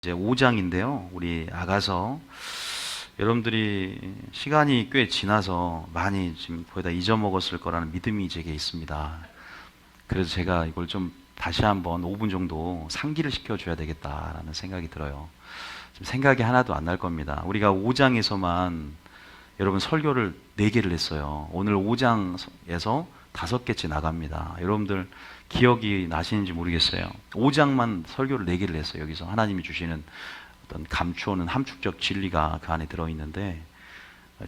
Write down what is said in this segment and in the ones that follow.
이제 5장인데요. 우리 아가서 여러분들이 시간이 꽤 지나서 많이 지금 거의 다 잊어먹었을 거라는 믿음이 제게 있습니다. 그래서 제가 이걸 좀 다시 한번 5분 정도 상기를 시켜줘야 되겠다라는 생각이 들어요. 지금 생각이 하나도 안 날 겁니다. 우리가 5장에서만 여러분 설교를 4개를 했어요. 오늘 5장에서 5개째 나갑니다. 여러분들 기억이 나시는지 모르겠어요. 5장만 설교를 4개를 했어요. 여기서 하나님이 주시는 어떤 감추어는 함축적 진리가 그 안에 들어있는데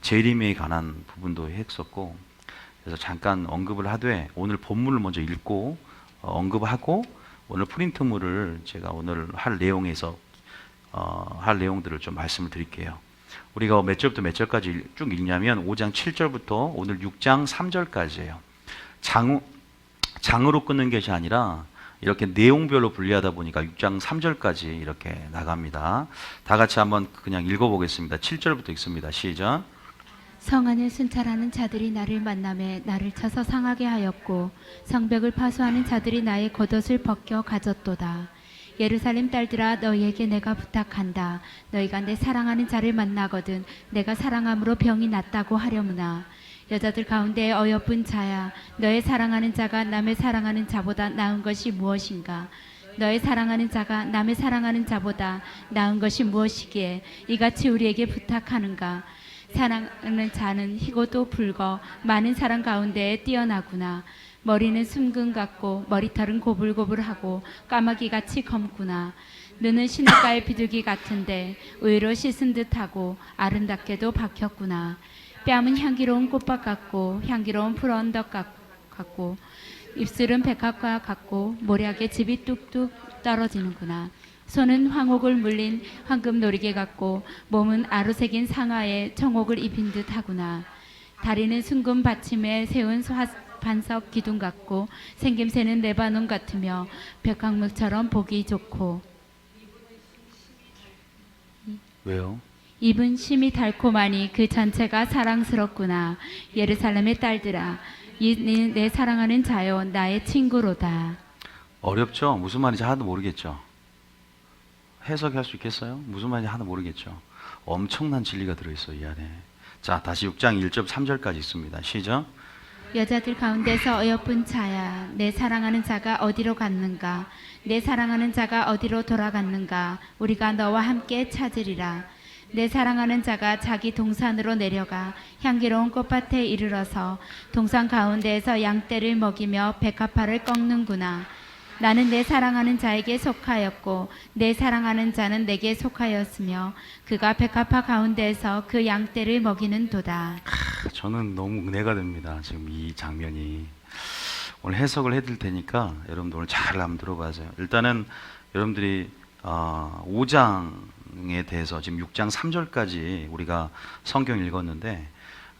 재림에 관한 부분도 했었고, 그래서 잠깐 언급을 하되 오늘 본문을 먼저 읽고 언급하고 오늘 프린트물을 제가 오늘 할 내용에서 할 내용들을 좀 말씀을 드릴게요. 우리가 몇 절부터 몇 절까지 쭉 읽냐면 5장 7절부터 오늘 6장 3절까지예요. 장으로 끊는 것이 아니라 이렇게 내용별로 분리하다 보니까 6장 3절까지 이렇게 나갑니다. 다 같이 한번 그냥 읽어보겠습니다. 7절부터 읽습니다. 시작. 성 안을 순찰하는 자들이 나를 만나매 나를 쳐서 상하게 하였고 성벽을 파수하는 자들이 나의 겉옷을 벗겨 가졌도다. 예루살렘 딸들아, 너희에게 내가 부탁한다. 너희가 내 사랑하는 자를 만나거든 내가 사랑함으로 병이 낫다고 하려무나. 여자들 가운데 어여쁜 자야, 너의 사랑하는 자가 남의 사랑하는 자보다 나은 것이 무엇인가? 너의 사랑하는 자가 남의 사랑하는 자보다 나은 것이 무엇이기에 이같이 우리에게 부탁하는가? 사랑하는 자는 희고도 붉어 많은 사람 가운데에 뛰어나구나. 머리는 순금 같고 머리털은 고불고불하고 까마귀같이 검구나. 눈은 시냇가의 비둘기 같은데 의로 씻은 듯하고 아름답게도 박혔구나. 뺨은 향기로운 꽃밭 같고 향기로운 풀 언덕 같고 입술은 백합과 같고 모략의 즙이 뚝뚝 떨어지는구나. 손은 황옥을 물린 황금 놀이개 같고 몸은 아루색인 상아에 청옥을 입힌 듯 하구나. 다리는 순금 받침에 세운 반석 기둥 같고 생김새는 레바논 같으며 백황목처럼 보기 좋고. 왜요? 입은 심이 달콤하니 그 전체가 사랑스럽구나. 예루살렘의 딸들아, 이는 내 사랑하는 자요 나의 친구로다. 어렵죠? 무슨 말인지 하나도 모르겠죠? 해석할 수 있겠어요? 무슨 말인지 하나도 모르겠죠? 엄청난 진리가 들어있어요, 이 안에. 자, 다시 6장 1절 3절까지 있습니다. 시작. 여자들 가운데서 어여쁜 자야, 내 사랑하는 자가 어디로 갔는가? 내 사랑하는 자가 어디로 돌아갔는가? 우리가 너와 함께 찾으리라. 내 사랑하는 자가 자기 동산으로 내려가 향기로운 꽃밭에 이르러서 동산 가운데에서 양떼를 먹이며 백합화를 꺾는구나. 나는 내 사랑하는 자에게 속하였고 내 사랑하는 자는 내게 속하였으며 그가 백합화 가운데에서 그 양떼를 먹이는 도다. 저는 너무 은혜가 됩니다. 지금 이 장면이. 오늘 해석을 해드릴 테니까 여러분들 오늘 잘 한번 들어봐세요. 일단은 여러분들이 5장에 대해서 지금 6장 3절까지 우리가 성경 읽었는데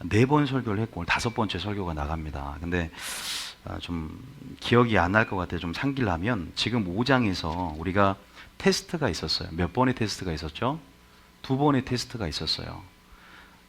4번 설교를 했고 오늘 5번째 설교가 나갑니다. 근데 좀 기억이 안 날 것 같아요. 좀 상기를 하면 지금 5장에서 우리가 테스트가 있었어요. 몇 번의 테스트가 있었죠? 2번의 테스트가 있었어요.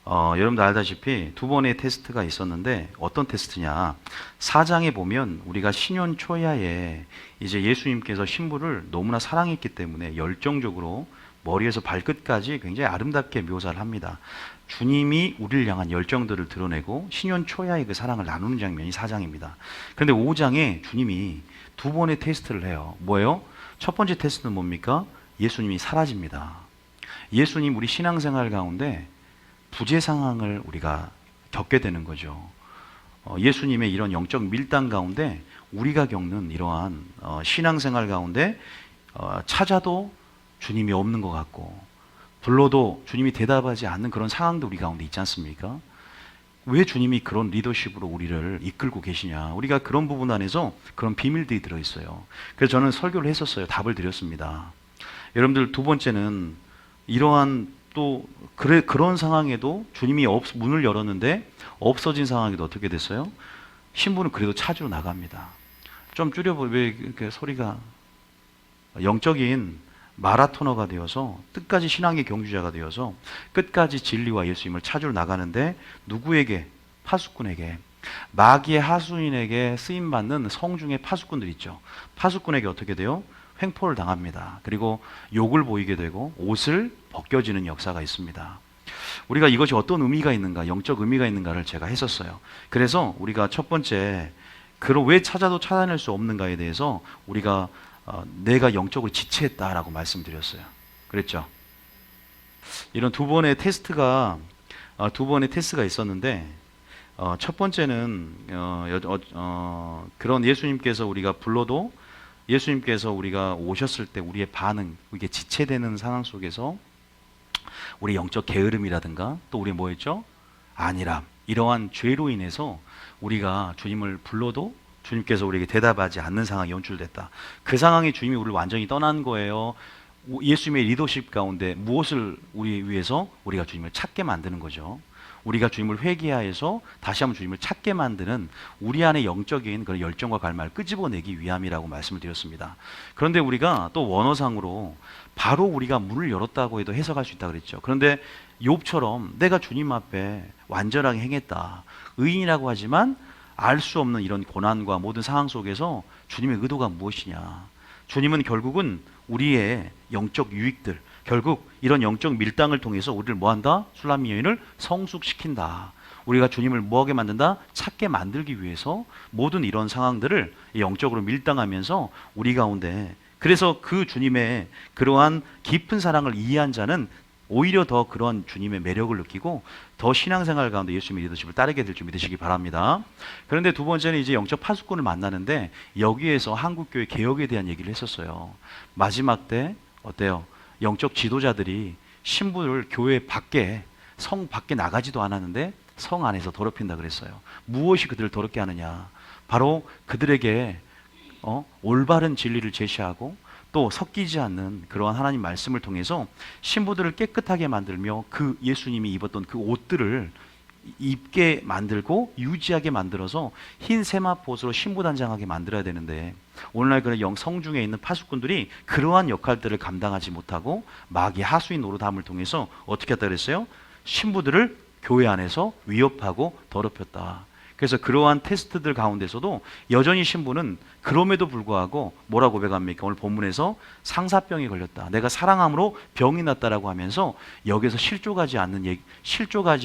여러분들 알다시피 2번의 테스트가 있었는데 어떤 테스트냐? 4장에 보면 우리가 신년 초야에 이제 예수님께서 신부를 너무나 사랑했기 때문에 열정적으로 머리에서 발끝까지 굉장히 아름답게 묘사를 합니다. 주님이 우리를 향한 열정들을 드러내고 신년 초야의 그 사랑을 나누는 장면이 4장입니다. 그런데 5장에 주님이 2번의 테스트를 해요. 뭐예요? 첫 번째 테스트는 뭡니까? 예수님이 사라집니다. 예수님 우리 신앙생활 가운데 부재 상황을 우리가 겪게 되는 거죠. 예수님의 이런 영적 밀당 가운데 우리가 겪는 이러한 신앙생활 가운데 찾아도 주님이 없는 것 같고 불러도 주님이 대답하지 않는 그런 상황도 우리 가운데 있지 않습니까? 왜 주님이 그런 리더십으로 우리를 이끌고 계시냐? 우리가 그런 부분 안에서 그런 비밀들이 들어있어요. 그래서 저는 설교를 했었어요. 답을 드렸습니다. 여러분들 2번째는 이러한 또 그런 상황에도 주님이 문을 열었는데 없어진 상황에도 어떻게 됐어요? 신부는 그래도 찾으러 나갑니다. 좀 줄여보면 왜 이렇게 소리가 영적인 마라토너가 되어서 끝까지 신앙의 경주자가 되어서 끝까지 진리와 예수님을 찾으러 나가는데 누구에게? 파수꾼에게. 마귀의 하수인에게 쓰임받는 성중의 파수꾼들 있죠. 파수꾼에게 어떻게 돼요? 횡포를 당합니다. 그리고 욕을 보이게 되고 옷을 벗겨지는 역사가 있습니다. 우리가 이것이 어떤 의미가 있는가, 영적 의미가 있는가를 제가 했었어요. 그래서 우리가 첫 번째, 그럼 왜 찾아도 찾아낼 수 없는가에 대해서 우리가 내가 영적으로 지체했다라고 말씀드렸어요. 그랬죠? 이런 두 번의 테스트가 있었는데, 첫 번째는 그런 예수님께서 우리가 불러도 예수님께서 우리가 오셨을 때 우리의 반응, 이게 지체되는 상황 속에서 우리 영적 게으름이라든가 또 우리 뭐였죠? 안일함, 이러한 죄로 인해서 우리가 주님을 불러도 주님께서 우리에게 대답하지 않는 상황이 연출됐다. 그 상황에 주님이 우리를 완전히 떠난 거예요. 예수님의 리더십 가운데 무엇을 우리 위해서 우리가 주님을 찾게 만드는 거죠. 우리가 주님을 회개하여서 다시 한번 주님을 찾게 만드는 우리 안에 영적인 그런 열정과 갈망을 끄집어내기 위함이라고 말씀을 드렸습니다. 그런데 우리가 또 원어상으로 바로 우리가 문을 열었다고 해도 해석할 수 있다고 그랬죠. 그런데 욥처럼 내가 주님 앞에 완전하게 행했다, 의인이라고 하지만 알 수 없는 이런 고난과 모든 상황 속에서 주님의 의도가 무엇이냐, 주님은 결국은 우리의 영적 유익들, 결국 이런 영적 밀당을 통해서 우리를 뭐한다? 술람미 여인을 성숙시킨다. 우리가 주님을 뭐하게 만든다? 찾게 만들기 위해서 모든 이런 상황들을 영적으로 밀당하면서 우리 가운데, 그래서 그 주님의 그러한 깊은 사랑을 이해한 자는 오히려 더 그러한 주님의 매력을 느끼고 더 신앙생활 가운데 예수님의 리더십을 따르게 될 줄 믿으시기 바랍니다. 그런데 두 번째는 이제 영적 파수꾼을 만나는데 여기에서 한국교회 개혁에 대한 얘기를 했었어요. 마지막 때 어때요? 영적 지도자들이 신부를 교회 밖에, 성 밖에 나가지도 않았는데 성 안에서 더럽힌다 그랬어요. 무엇이 그들을 더럽게 하느냐? 바로 그들에게 올바른 진리를 제시하고 또 섞이지 않는 그러한 하나님 말씀을 통해서 신부들을 깨끗하게 만들며 그 예수님이 입었던 그 옷들을 입게 만들고 유지하게 만들어서 흰 세마포스로 신부단장하게 만들어야 되는데, 오늘날 그런 영성 중에 있는 파수꾼들이 그러한 역할들을 감당하지 못하고 마귀 하수인 노릇함을 통해서 어떻게 했다 그랬어요? 신부들을 교회 안에서 위협하고 더럽혔다. 그래서 그러한 테스트들 가운데서도 여전히 신부는 그럼에도 불구하고 뭐라고 고백합니까? 오늘 본문에서 상사병에 걸렸다, 내가 사랑함으로 병이 났다라고 하면서 여기서 실족하지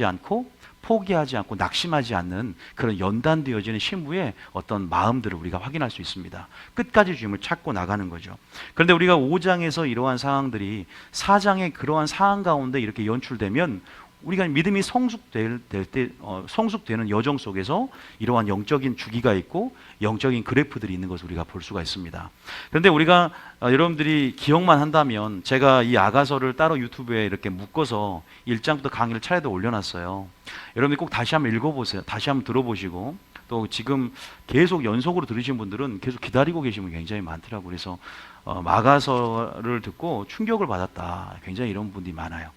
않고 포기하지 않고 낙심하지 않는 그런 연단되어지는 신부의 어떤 마음들을 우리가 확인할 수 있습니다. 끝까지 주님을 찾고 나가는 거죠. 그런데 우리가 5장에서 이러한 상황들이 4장의 그러한 상황 가운데 이렇게 연출되면 우리가 믿음이 성숙되는 여정 속에서 이러한 영적인 주기가 있고 영적인 그래프들이 있는 것을 우리가 볼 수가 있습니다. 그런데 우리가 여러분들이 기억만 한다면, 제가 이 아가서를 따로 유튜브에 이렇게 묶어서 1장부터 강의를 차례도 올려놨어요. 여러분들 꼭 다시 한번 읽어보세요. 다시 한번 들어보시고, 또 지금 계속 연속으로 들으신 분들은 계속 기다리고 계신 분이 굉장히 많더라고요. 그래서 아가서를 듣고 충격을 받았다, 굉장히 이런 분들이 많아요.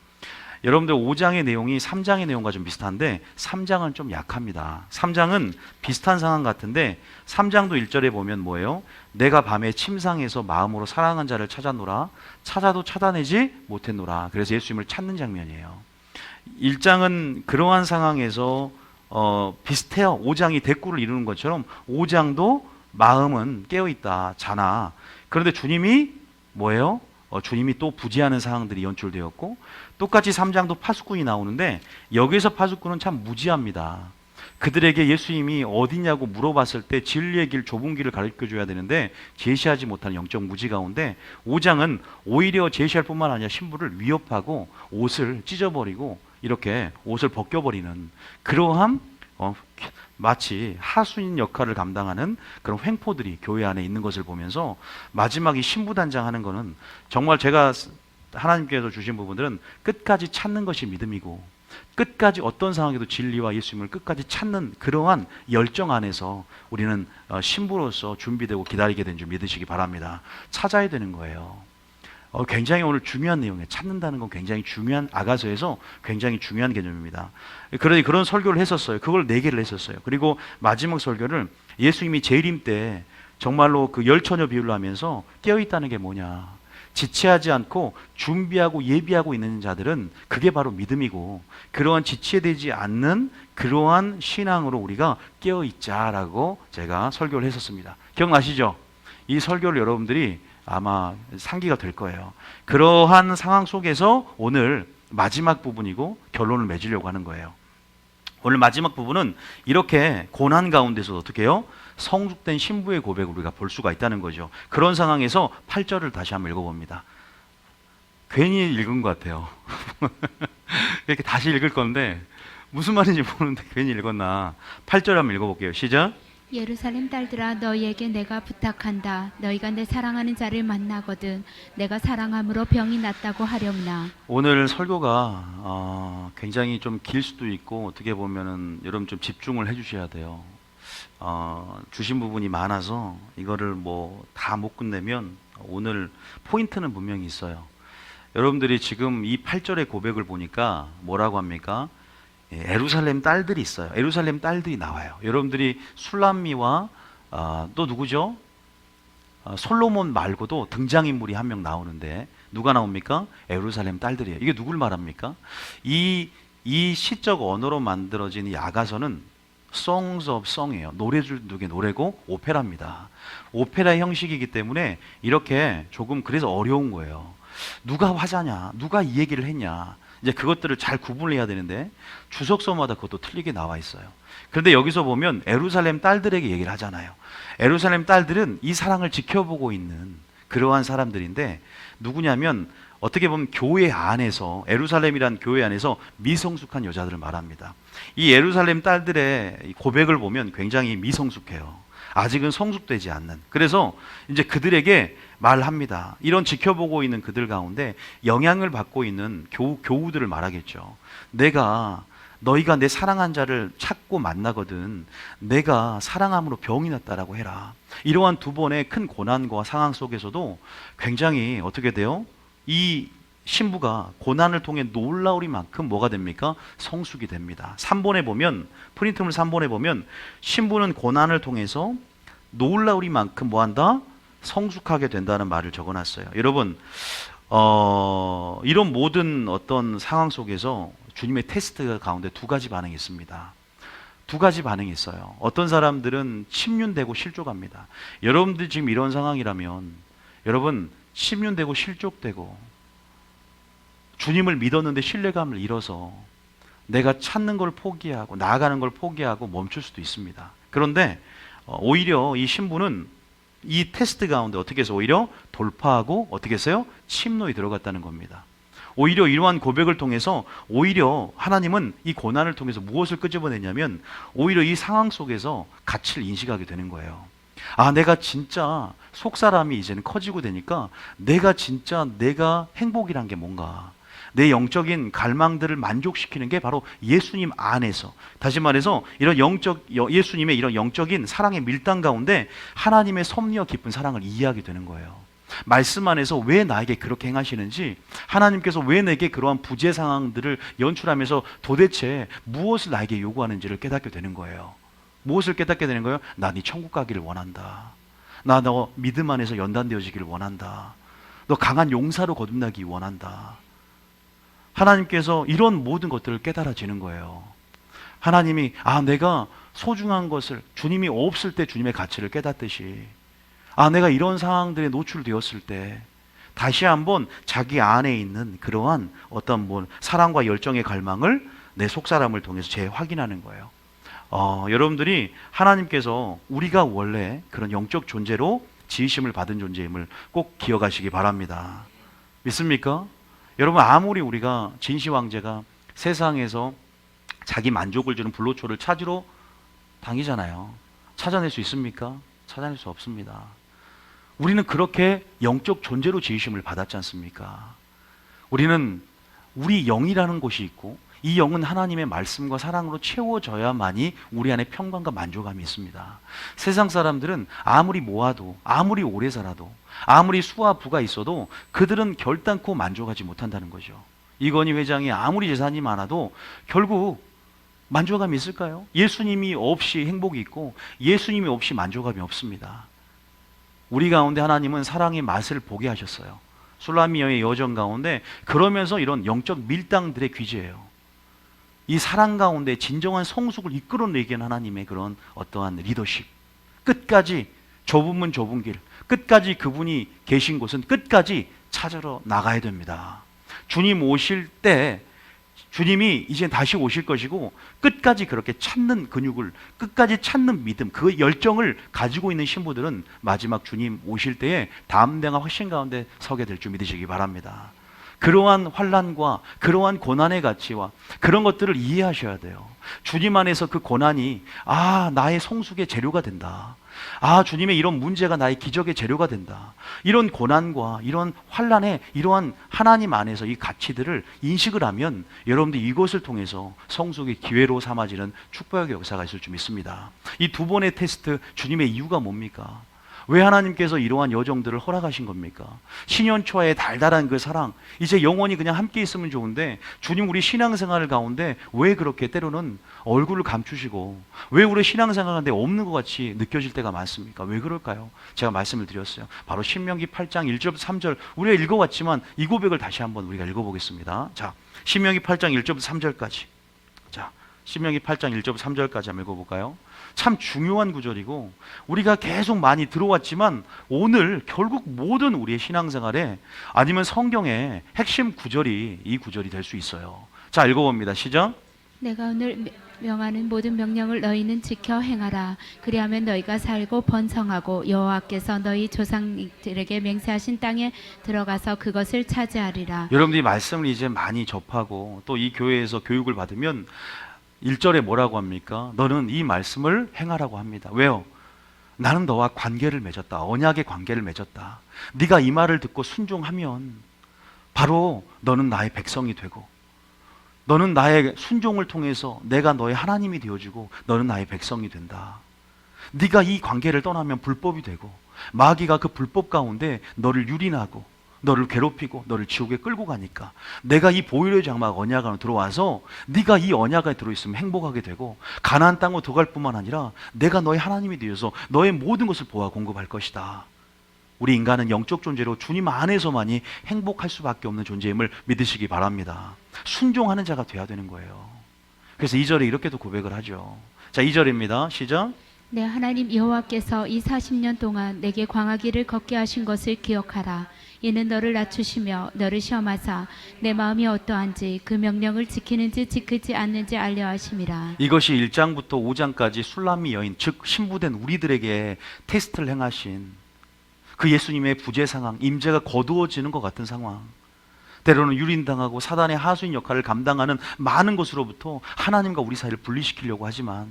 여러분들 5장의 내용이 3장의 내용과 좀 비슷한데 3장은 좀 약합니다. 3장은 비슷한 상황 같은데 3장도 1절에 보면 뭐예요? 내가 밤에 침상에서 마음으로 사랑한 자를 찾아노라, 찾아도 찾아내지 못했노라. 그래서 예수님을 찾는 장면이에요. 1장은 그러한 상황에서 비슷해요. 5장이 대꾸를 이루는 것처럼 5장도 마음은 깨어있다, 자나. 그런데 주님이 뭐예요? 주님이 또 부재하는 상황들이 연출되었고, 똑같이 3장도 파수꾼이 나오는데 여기서 파수꾼은 참 무지합니다. 그들에게 예수님이 어디냐고 물어봤을 때 진리의 길, 좁은 길을 가르쳐줘야 되는데 제시하지 못하는 영적 무지 가운데 5장은 오히려 제시할 뿐만 아니라 신부를 위협하고 옷을 찢어버리고 이렇게 옷을 벗겨버리는 그러한 마치 하수인 역할을 감당하는 그런 횡포들이 교회 안에 있는 것을 보면서 마지막에 신부단장하는 것은 정말 제가 하나님께서 주신 부분들은 끝까지 찾는 것이 믿음이고, 끝까지 어떤 상황에도 진리와 예수님을 끝까지 찾는 그러한 열정 안에서 우리는 신부로서 준비되고 기다리게 된 줄 믿으시기 바랍니다. 찾아야 되는 거예요. 굉장히 오늘 중요한 내용이에요. 찾는다는 건 굉장히 중요한, 아가서에서 굉장히 중요한 개념입니다. 그러니 그런 설교를 했었어요. 그걸 4개를 했었어요. 그리고 마지막 설교를 예수님이 재림 때 정말로 그 열처녀 비유를 하면서 깨어있다는 게 뭐냐, 지체하지 않고 준비하고 예비하고 있는 자들은 그게 바로 믿음이고, 그러한 지체되지 않는 그러한 신앙으로 우리가 깨어있자라고 제가 설교를 했었습니다. 기억나시죠? 이 설교를 여러분들이 아마 상기가 될 거예요. 그러한 상황 속에서 오늘 마지막 부분이고 결론을 맺으려고 하는 거예요. 오늘 마지막 부분은 이렇게 고난 가운데서 어떻게 해요? 성숙된 신부의 고백을 우리가 볼 수가 있다는 거죠. 그런 상황에서 8절을 다시 한번 읽어봅니다. 괜히 읽은 것 같아요. 이렇게 다시 읽을 건데 무슨 말인지 모르는데 괜히 읽었나. 8절 한번 읽어볼게요. 시작. 예루살렘 딸들아 너희에게 내가 부탁한다. 너희가 내 사랑하는 자를 만나거든 내가 사랑함으로 병이 낫다고 하렵나. 오늘 설교가 굉장히 좀 길 수도 있고 어떻게 보면은 여러분 좀 집중을 해주셔야 돼요. 주신 부분이 많아서 이거를 뭐 다 못 끝내면 오늘 포인트는 분명히 있어요. 여러분들이 지금 이 8절의 고백을 보니까 뭐라고 합니까? 예루살렘 딸들이 있어요. 예루살렘 딸들이 나와요. 여러분들이 술람미와 또 누구죠? 솔로몬 말고도 등장인물이 한 명 나오는데 누가 나옵니까? 예루살렘 딸들이에요. 이게 누굴 말합니까? 이 시적 언어로 만들어진 이 아가서는 Songs of Song이에요. 노래들의 노래고 오페라입니다. 오페라 형식이기 때문에 이렇게 조금 그래서 어려운 거예요. 누가 화자냐? 누가 이 얘기를 했냐? 이제 그것들을 잘 구분을 해야 되는데 주석서마다 그것도 틀리게 나와 있어요. 그런데 여기서 보면 예루살렘 딸들에게 얘기를 하잖아요. 예루살렘 딸들은 이 사랑을 지켜보고 있는 그러한 사람들인데 누구냐면 어떻게 보면 교회 안에서 예루살렘이란 교회 안에서 미성숙한 여자들을 말합니다. 이 예루살렘 딸들의 고백을 보면 굉장히 미성숙해요. 아직은 성숙되지 않는. 그래서 이제 그들에게 말합니다. 이런 지켜보고 있는 그들 가운데 영향을 받고 있는 교우들을 말하겠죠. 너희가 내 사랑한 자를 찾고 만나거든 내가 사랑함으로 병이 났다라고 해라. 이러한 두 번의 큰 고난과 상황 속에서도 굉장히 어떻게 돼요? 이 신부가 고난을 통해 놀라우리만큼 뭐가 됩니까? 성숙이 됩니다. 3번에 보면 프린트물 3번에 보면 신부는 고난을 통해서 놀라우리만큼 뭐한다? 성숙하게 된다는 말을 적어놨어요. 여러분 이런 모든 어떤 상황 속에서 주님의 테스트 가운데 두 가지 반응이 있습니다. 두 가지 반응이 있어요. 어떤 사람들은 침륜되고 실족합니다. 여러분들 지금 이런 상황이라면 여러분 침륜되고 실족되고 주님을 믿었는데 신뢰감을 잃어서 내가 찾는 걸 포기하고 나아가는 걸 포기하고 멈출 수도 있습니다. 그런데 오히려 이 신부는 이 테스트 가운데 어떻게 해서 오히려 돌파하고 어떻게 했어요? 침노에 들어갔다는 겁니다. 오히려 이러한 고백을 통해서 오히려 하나님은 이 고난을 통해서 무엇을 끄집어내냐면 오히려 이 상황 속에서 가치를 인식하게 되는 거예요. 내가 진짜 속사람이 이제는 커지고 되니까 내가 행복이란 게 뭔가 내 영적인 갈망들을 만족시키는 게 바로 예수님 안에서, 다시 말해서 이런 예수님의 이런 영적인 사랑의 밀당 가운데 하나님의 섭리와 깊은 사랑을 이해하게 되는 거예요. 말씀 안에서 왜 나에게 그렇게 행하시는지, 하나님께서 왜 내게 그러한 부재 상황들을 연출하면서 도대체 무엇을 나에게 요구하는지를 깨닫게 되는 거예요. 무엇을 깨닫게 되는 거예요? 나 네 천국 가기를 원한다. 나 너 믿음 안에서 연단되어지기를 원한다. 너 강한 용사로 거듭나기 원한다. 하나님께서 이런 모든 것들을 깨달아지는 거예요. 하나님이 내가 소중한 것을 주님이 없을 때 주님의 가치를 깨닫듯이 내가 이런 상황들에 노출되었을 때 다시 한번 자기 안에 있는 그러한 어떤 사랑과 열정의 갈망을 내 속사람을 통해서 재확인하는 거예요. 여러분들이 하나님께서 우리가 원래 그런 영적 존재로 지으심을 받은 존재임을 꼭 기억하시기 바랍니다. 믿습니까? 여러분, 아무리 우리가 진시 황제가 세상에서 자기 만족을 주는 불로초를 찾으러 다니잖아요. 찾아낼 수 있습니까? 찾아낼 수 없습니다. 우리는 그렇게 영적 존재로 지으심을 받았지 않습니까? 우리는 우리 영이라는 곳이 있고 이 영은 하나님의 말씀과 사랑으로 채워져야만이 우리 안에 평강과 만족감이 있습니다. 세상 사람들은 아무리 모아도, 아무리 오래 살아도, 아무리 수와 부가 있어도 그들은 결단코 만족하지 못한다는 거죠. 이건희 회장이 아무리 재산이 많아도 결국 만족감이 있을까요? 예수님이 없이 행복이 있고 예수님이 없이 만족감이 없습니다. 우리 가운데 하나님은 사랑의 맛을 보게 하셨어요. 술라미여의 여정 가운데 그러면서 이런 영적 밀당들의 귀재예요. 이 사랑 가운데 진정한 성숙을 이끌어내기 위한 하나님의 그런 어떠한 리더십, 끝까지 좁은 문 좁은 길, 끝까지 그분이 계신 곳은 끝까지 찾으러 나가야 됩니다. 주님 오실 때 주님이 이제 다시 오실 것이고 끝까지 그렇게 찾는 근육을, 끝까지 찾는 믿음, 그 열정을 가지고 있는 신부들은 마지막 주님 오실 때에 담대한 확신 가운데 서게 될 줄 믿으시기 바랍니다. 그러한 환난과 그러한 고난의 가치와 그런 것들을 이해하셔야 돼요. 주님 안에서 그 고난이 나의 성숙의 재료가 된다. 주님의 이런 문제가 나의 기적의 재료가 된다. 이런 고난과 이런 환난의 이러한 하나님 안에서 이 가치들을 인식을 하면 여러분들 이것을 통해서 성숙의 기회로 삼아지는 축복의 역사가 있을 줄 믿습니다. 이 두 번의 테스트, 주님의 이유가 뭡니까? 왜 하나님께서 이러한 여정들을 허락하신 겁니까? 신년초의 달달한 그 사랑, 이제 영원히 그냥 함께 있으면 좋은데 주님 우리 신앙생활 가운데 왜 그렇게 때로는 얼굴을 감추시고 왜 우리 신앙생활하는데 없는 것 같이 느껴질 때가 많습니까? 왜 그럴까요? 제가 말씀을 드렸어요. 바로 신명기 8장 1절 3절 우리가 읽어왔지만 이 고백을 다시 한번 우리가 읽어보겠습니다. 자, 신명기 8장 1절 3절까지. 자, 신명기 8장 1절 3절까지 한번 읽어볼까요? 참 중요한 구절이고 우리가 계속 많이 들어왔지만 오늘 결국 모든 우리의 신앙생활에 아니면 성경의 핵심 구절이 이 구절이 될 수 있어요. 자, 읽어봅니다. 시작. 내가 오늘 명하는 모든 명령을 너희는 지켜 행하라. 그리하면 너희가 살고 번성하고 여호와께서 너희 조상들에게 맹세하신 땅에 들어가서 그것을 차지하리라. 여러분들이 말씀을 이제 많이 접하고 또 이 교회에서 교육을 받으면 1절에 뭐라고 합니까? 너는 이 말씀을 행하라고 합니다. 왜요? 나는 너와 관계를 맺었다. 언약의 관계를 맺었다. 네가 이 말을 듣고 순종하면 바로 너는 나의 백성이 되고 너는 나의 순종을 통해서 내가 너의 하나님이 되어주고 너는 나의 백성이 된다. 네가 이 관계를 떠나면 불법이 되고 마귀가 그 불법 가운데 너를 유린하고 너를 괴롭히고 너를 지옥에 끌고 가니까 내가 이 보혈의 장막 언약 안으로 들어와서 네가 이 언약 안에 들어있으면 행복하게 되고 가나안 땅으로 들어갈 뿐만 아니라 내가 너의 하나님이 되어서 너의 모든 것을 보아 공급할 것이다. 우리 인간은 영적 존재로 주님 안에서만이 행복할 수밖에 없는 존재임을 믿으시기 바랍니다. 순종하는 자가 돼야 되는 거예요. 그래서 2절에 이렇게도 고백을 하죠. 자, 2절입니다. 시작. 내 하나님 여호와께서 이 40년 동안 내게 광야길을 걷게 하신 것을 기억하라. 이는 너를 낮추시며 너를 시험하사 내 마음이 어떠한지 그 명령을 지키는지 지키지 않는지 알려 하심이라. 이것이 1장부터 5장까지 술람미 여인, 즉 신부된 우리들에게 테스트를 행하신 그 예수님의 부재 상황, 임재가 거두어지는 것 같은 상황, 때로는 유린당하고 사단의 하수인 역할을 감당하는 많은 것으로부터 하나님과 우리 사이를 분리시키려고 하지만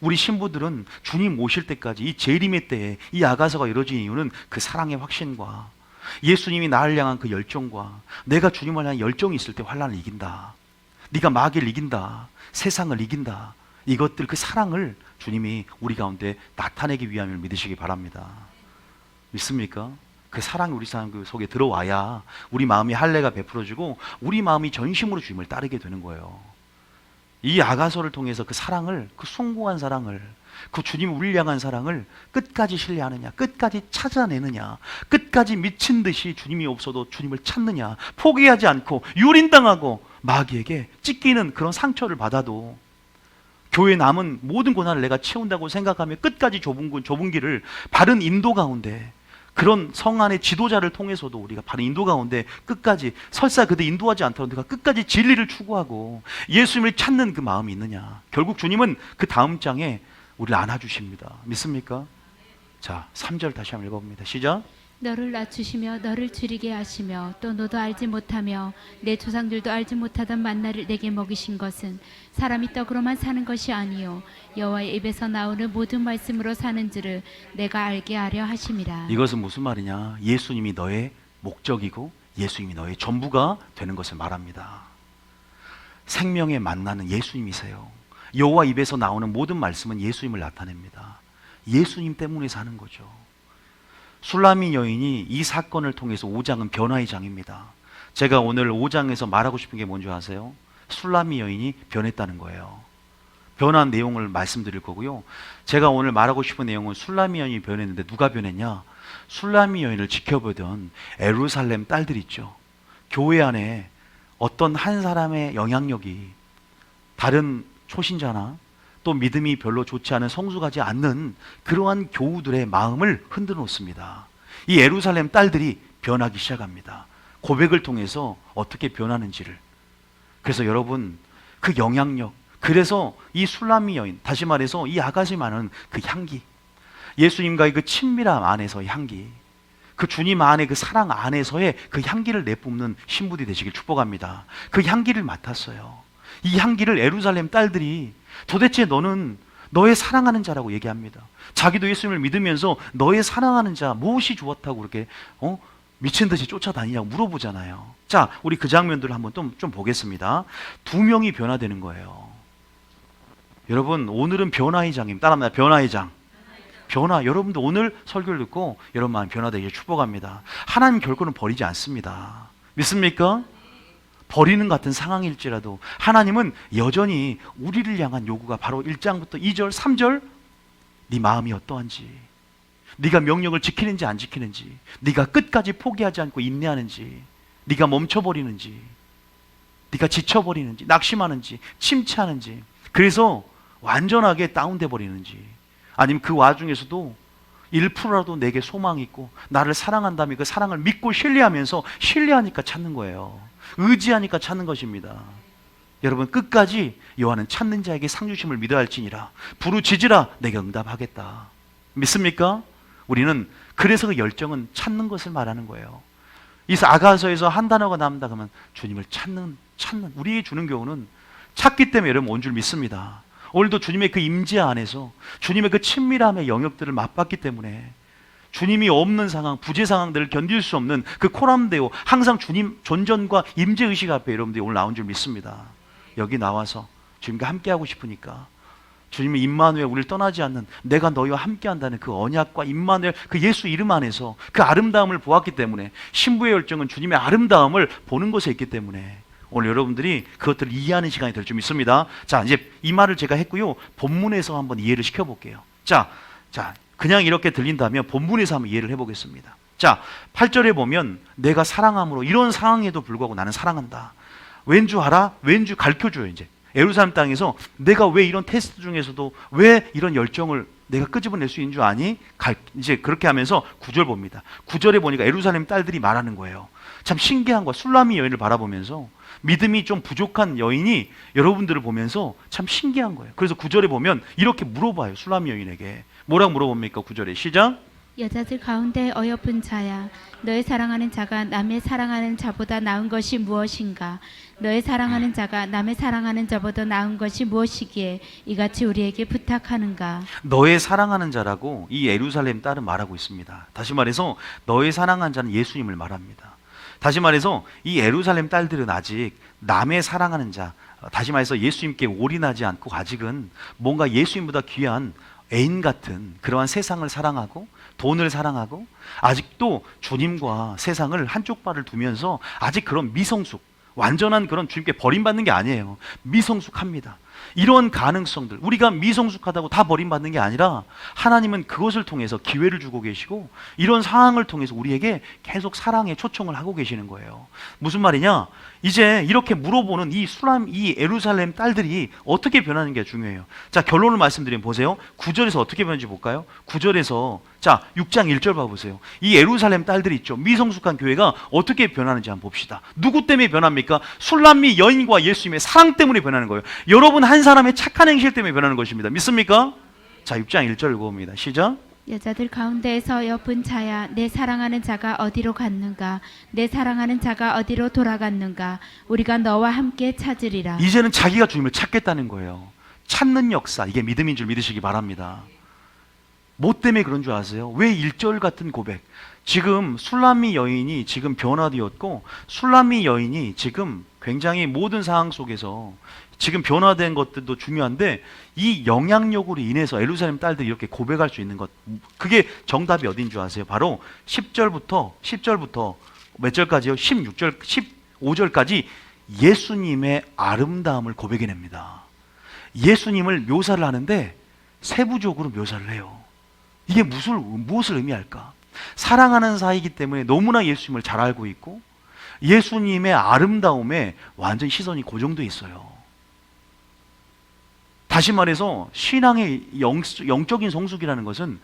우리 신부들은 주님 오실 때까지 이 재림의 때에 이 아가서가 이루어진 이유는 그 사랑의 확신과 예수님이 나를 향한 그 열정과 내가 주님을 향한 열정이 있을 때 환난을 이긴다. 네가 마귀를 이긴다. 세상을 이긴다. 이것들 그 사랑을 주님이 우리 가운데 나타내기 위함을 믿으시기 바랍니다. 믿습니까? 그 사랑이 우리 삶 속에 들어와야 우리 마음이 할례가 베풀어지고 우리 마음이 전심으로 주님을 따르게 되는 거예요. 이 아가서를 통해서 그 사랑을, 그 숭고한 사랑을, 그 주님 우리를 향한 사랑을 끝까지 신뢰하느냐, 끝까지 찾아내느냐, 끝까지 미친 듯이 주님이 없어도 주님을 찾느냐, 포기하지 않고 유린당하고 마귀에게 찢기는 그런 상처를 받아도 교회 남은 모든 고난을 내가 채운다고 생각하며 끝까지 좁은 길을 바른 인도 가운데 그런 성 안의 지도자를 통해서도 우리가 바른 인도 가운데 끝까지 설사 그들 인도하지 않더라도 우리가 끝까지 진리를 추구하고 예수님을 찾는 그 마음이 있느냐. 결국 주님은 그 다음 장에 우리를 안아주십니다. 믿습니까? 자, 3절 다시 한번 읽어봅니다. 시작. 너를 낮추시며 너를 줄이게 하시며 또 너도 알지 못하며 내 조상들도 알지 못하던 만나를 내게 먹이신 것은 사람이 떡으로만 사는 것이 아니요 여호와의 입에서 나오는 모든 말씀으로 사는 줄을 내가 알게 하려 하심이라. 이것은 무슨 말이냐? 예수님이 너의 목적이고 예수님이 너의 전부가 되는 것을 말합니다. 생명의 만나는 예수님이세요. 여호와 입에서 나오는 모든 말씀은 예수님을 나타냅니다. 예수님 때문에 사는 거죠. 술라미 여인이 이 사건을 통해서 5장은 변화의 장입니다. 제가 오늘 5장에서 말하고 싶은 게 뭔지 아세요? 술라미 여인이 변했다는 거예요. 변한 내용을 말씀드릴 거고요. 제가 오늘 말하고 싶은 내용은 술라미 여인이 변했는데 누가 변했냐? 술라미 여인을 지켜보던 예루살렘 딸들 있죠. 교회 안에 어떤 한 사람의 영향력이 다른 초신자나 또 믿음이 별로 좋지 않은 성숙하지 않는 그러한 교우들의 마음을 흔들어 놓습니다. 이 예루살렘 딸들이 변하기 시작합니다. 고백을 통해서 어떻게 변하는지를. 그래서 여러분, 그 영향력, 그래서 이 술람미 여인, 다시 말해서 이 아가씨 많은 그 향기, 예수님과의 그 친밀함 안에서의 향기, 그 주님 안에 그 사랑 안에서의 그 향기를 내뿜는 신부들이 되시길 축복합니다. 그 향기를 맡았어요. 이 향기를 예루살렘 딸들이 도대체 너는 너의 사랑하는 자라고 얘기합니다. 자기도 예수님을 믿으면서 너의 사랑하는 자 무엇이 좋았다고 그렇게 미친 듯이 쫓아다니냐고 물어보잖아요. 자, 우리 그 장면들을 한번 좀 보겠습니다. 두 명이 변화되는 거예요. 여러분, 오늘은 변화의 장입니다. 따라합니다. 변화의 장. 변화. 여러분도 오늘 설교를 듣고 여러분 마음 변화되기를 축복합니다. 하나님 결코는 버리지 않습니다. 믿습니까? 버리는 같은 상황일지라도 하나님은 여전히 우리를 향한 요구가 바로 1장부터 2절, 3절, 네 마음이 어떠한지, 네가 명령을 지키는지 안 지키는지, 네가 끝까지 포기하지 않고 인내하는지, 네가 멈춰버리는지, 네가 지쳐버리는지, 낙심하는지, 침체하는지, 그래서 완전하게 다운돼 버리는지, 아니면 그 와중에서도 1%라도 내게 소망이 있고 나를 사랑한다면 그 사랑을 믿고 신뢰하면서 신뢰하니까 찾는 거예요. 의지하니까 찾는 것입니다. 여러분, 끝까지 여호와는 찾는 자에게 상 주심을 믿어야 할지니라. 부르짖으라 내가 응답하겠다. 믿습니까? 우리는 그래서 그 열정은 찾는 것을 말하는 거예요. 이 아가서에서 한 단어가 남다 그러면 주님을 찾는 우리의 주는 교훈은 찾기 때문에 여러분 온 줄 믿습니다. 오늘도 주님의 그 임재 안에서 주님의 그 친밀함의 영역들을 맛봤기 때문에 주님이 없는 상황, 부재 상황들을 견딜 수 없는 그 코람데오, 항상 주님 존전과 임재의식 앞에 여러분들이 오늘 나온 줄 믿습니다. 여기 나와서 주님과 함께하고 싶으니까 주님의 임마누엘, 우리를 떠나지 않는 내가 너희와 함께한다는 그 언약과 임마누엘, 그 예수 이름 안에서 그 아름다움을 보았기 때문에 신부의 열정은 주님의 아름다움을 보는 것에 있기 때문에 오늘 여러분들이 그것들을 이해하는 시간이 될 줄 믿습니다. 자, 이제 이 말을 제가 했고요. 본문에서 한번 이해를 시켜볼게요. 자, 그냥 이렇게 들린다면 본문에서 한번 이해를 해보겠습니다. 자, 8절에 보면 내가 사랑함으로 이런 상황에도 불구하고 나는 사랑한다. 왠 줄 알아? 왠 줄 가르쳐줘요. 이제 예루살렘 땅에서 내가 왜 이런 테스트 중에서도 왜 이런 열정을 내가 끄집어낼 수 있는 줄 아니? 이제 그렇게 하면서 9절 봅니다. 9절에 보니까 예루살렘 딸들이 말하는 거예요. 참 신기한 거야. 술람미 여인을 바라보면서 믿음이 좀 부족한 여인이 여러분들을 보면서 참 신기한 거예요. 그래서 9절에 보면 이렇게 물어봐요. 술람미 여인에게. 뭐라고 물어봅니까? 9절에 시작. 여자들 가운데 어여쁜 자야, 너의 사랑하는 자가 남의 사랑하는 자보다 나은 것이 무엇인가? 너의 사랑하는 자가 남의 사랑하는 자보다 나은 것이 무엇이기에 이같이 우리에게 부탁하는가? 너의 사랑하는 자라고 이 예루살렘 딸은 말하고 있습니다. 다시 말해서 너의 사랑하는 자는 예수님을 말합니다. 다시 말해서 이 예루살렘 딸들은 아직 남의 사랑하는 자, 다시 말해서 예수님께 올인하지 않고 아직은 뭔가 예수님보다 귀한 애인 같은 그러한 세상을 사랑하고 돈을 사랑하고 아직도 주님과 세상을 한쪽 발을 두면서 아직 그런 미성숙, 완전한 그런 주님께 버림받는 게 아니에요. 미성숙합니다. 이런 가능성들, 우리가 미성숙하다고 다 버림받는 게 아니라 하나님은 그것을 통해서 기회를 주고 계시고 이런 상황을 통해서 우리에게 계속 사랑의 초청을 하고 계시는 거예요. 무슨 말이냐? 이제 이렇게 물어보는 이 예루살렘 딸들이 어떻게 변하는 게 중요해요. 자, 결론을 말씀드리면 보세요. 9절에서 어떻게 변하는지 볼까요? 9절에서 자, 6장 1절 봐보세요. 이 예루살렘 딸들이 있죠. 미성숙한 교회가 어떻게 변하는지 한번 봅시다. 누구 때문에 변합니까? 술람미 여인과 예수님의 사랑 때문에 변하는 거예요. 여러분 한 사람의 착한 행실 때문에 변하는 것입니다. 믿습니까? 자, 6장 1절 읽어봅니다. 시작. 여자들 가운데에서 여쁜 자야, 내 사랑하는 자가 어디로 갔는가? 내 사랑하는 자가 어디로 돌아갔는가? 우리가 너와 함께 찾으리라. 이제는 자기가 주님을 찾겠다는 거예요. 찾는 역사, 이게 믿음인 줄 믿으시기 바랍니다. 뭐 때문에 그런 줄 아세요? 왜 1절 같은 고백? 지금 술람미 여인이 지금 변화되었고 술람미 여인이 지금 굉장히 모든 상황 속에서 지금 변화된 것들도 중요한데 이 영향력으로 인해서 예루살렘 딸들이 이렇게 고백할 수 있는 것, 그게 정답이 어딘 줄 아세요? 바로 10절부터 몇 절까지요? 16절, 15절까지 예수님의 아름다움을 고백해냅니다. 예수님을 묘사를 하는데 세부적으로 묘사를 해요. 이게 무엇을 의미할까? 사랑하는 사이이기 때문에 너무나 예수님을 잘 알고 있고 예수님의 아름다움에 완전 시선이 고정돼 있어요. 다시 말해서 신앙의 영적인 성숙이라는 것은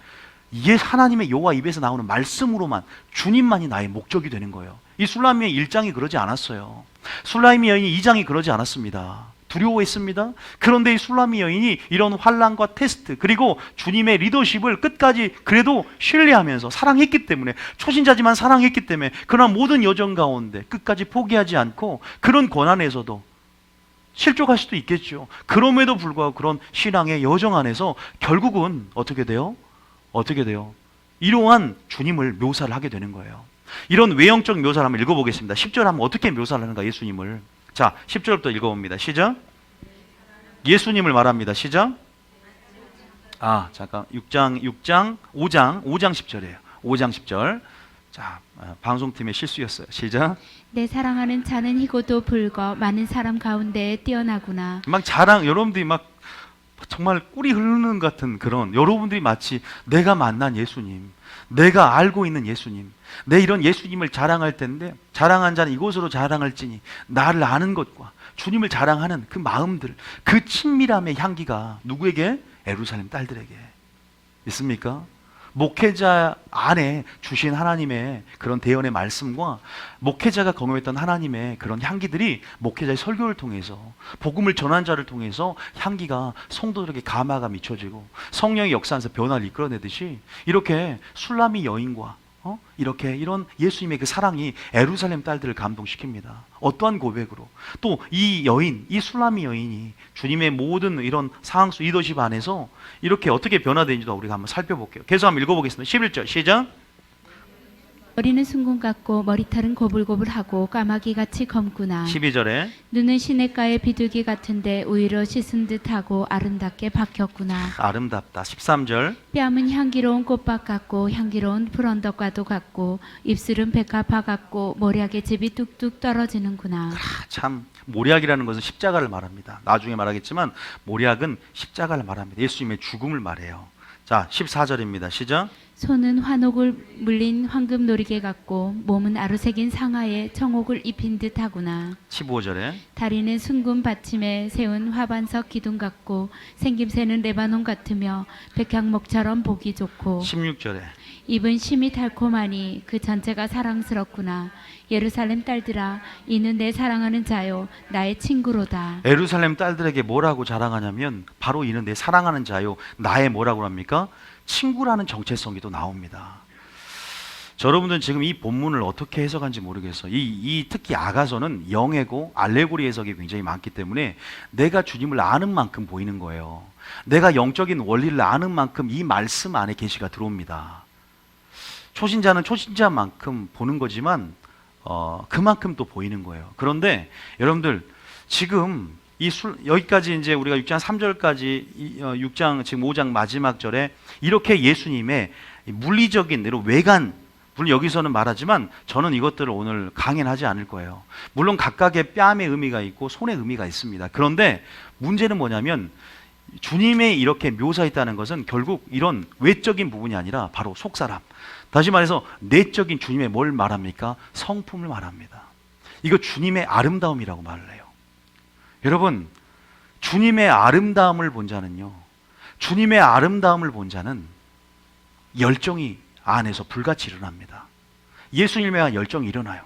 이게 하나님의 여호와 입에서 나오는 말씀으로만 주님만이 나의 목적이 되는 거예요. 이 술라미의 1장이 그러지 않았어요. 술라미 여인이 2장이 그러지 않았습니다. 두려워했습니다. 그런데 이 술라미 여인이 이런 환난과 테스트 그리고 주님의 리더십을 끝까지 그래도 신뢰하면서 사랑했기 때문에, 초신자지만 사랑했기 때문에, 그러나 모든 여정 가운데 끝까지 포기하지 않고 그런 고난에서도 실족할 수도 있겠죠. 그럼에도 불구하고 그런 신앙의 여정 안에서 결국은 어떻게 돼요? 이러한 주님을 묘사를 하게 되는 거예요. 이런 외형적 묘사를 한번 읽어보겠습니다. 10절 하면 어떻게 묘사를 하는가, 예수님을. 자, 10절부터 읽어봅니다. 시작. 예수님을 말합니다. 시작. 잠깐. 5장 10절이에요. 5장 10절. 자, 방송팀의 실수였어요. 시작. 내 사랑하는 자는 희고도 붉어 많은 사람 가운데에 뛰어나구나. 막 여러분들이 막 정말 꿀이 흐르는 같은 그런, 여러분들이 마치 내가 만난 예수님, 내가 알고 있는 예수님, 내 이런 예수님을 자랑할 텐데, 자랑한 자는 이곳으로 자랑할지니, 나를 아는 것과 주님을 자랑하는 그 마음들, 그 친밀함의 향기가 누구에게? 예루살렘 딸들에게 있습니까? 목회자 안에 주신 하나님의 그런 대언의 말씀과 목회자가 경험했던 하나님의 그런 향기들이 목회자의 설교를 통해서, 복음을 전한 자를 통해서 향기가 성도들에게 감화가 미쳐지고 성령의 역사에서 변화를 이끌어내듯이, 이렇게 술라미 여인과 이렇게 이런 예수님의 그 사랑이 예루살렘 딸들을 감동시킵니다. 어떠한 고백으로? 또 이 여인, 이 술라미 여인이 주님의 모든 이런 상황 속 리더십 안에서 이렇게 어떻게 변화되는지도 우리가 한번 살펴볼게요. 계속 한번 읽어보겠습니다. 11절 시작. 머리는 순금 같고 머리털은 고불고불하고 까마귀같이 검구나. 12절에 눈은 시냇가의 비둘기 같은데 우유로 씻은 듯하고 아름답게 박혔구나. 아름답다. 13절 뺨은 향기로운 꽃밭 같고 향기로운 풀언덕과도 같고 입술은 백합화 같고 모략의 즙이 뚝뚝 떨어지는구나. 참, 모략이라는 것은 십자가를 말합니다. 나중에 말하겠지만 모략은 십자가를 말합니다. 예수님의 죽음을 말해요. 자, 14절입니다. 시작. 손은 환옥을 물린 황금 노리개 같고 몸은 아루새긴 상아에 청옥을 입힌 듯하구나. 15절에 다리는 순금 받침에 세운 화반석 기둥 같고 생김새는 레바논 같으며 백향목처럼 보기 좋고. 16절에 입은 심이 달콤하니 그 전체가 사랑스럽구나. 예루살렘 딸들아, 이는 내 사랑하는 자요 나의 친구로다. 예루살렘 딸들에게 뭐라고 자랑하냐면, 바로 이는 내 사랑하는 자요 나의 뭐라고 합니까? 친구라는 정체성이 또 나옵니다. 여러분들은 지금 이 본문을 어떻게 해석한지 모르겠어요. 특히 아가서는 영예고 알레고리 해석이 굉장히 많기 때문에 내가 주님을 아는 만큼 보이는 거예요. 내가 영적인 원리를 아는 만큼 이 말씀 안에 계시가 들어옵니다. 초신자는 초신자만큼 보는 거지만 그만큼 또 보이는 거예요. 그런데 여러분들 지금 여기까지 이제 우리가 6장 3절까지 6장 지금 5장 마지막 절에 이렇게 예수님의 물리적인 이런 외관, 물론 여기서는 말하지만 저는 이것들을 오늘 강연하지 않을 거예요. 물론 각각의 뺨의 의미가 있고 손의 의미가 있습니다. 그런데 문제는 뭐냐면 주님의 이렇게 묘사했다는 것은 결국 이런 외적인 부분이 아니라 바로 속사람, 다시 말해서 내적인 주님의 뭘 말합니까? 성품을 말합니다. 이거 주님의 아름다움이라고 말을 해요. 여러분, 주님의 아름다움을 본 자는요, 주님의 아름다움을 본 자는 열정이 안에서 불같이 일어납니다. 예수님에 대한 열정이 일어나요.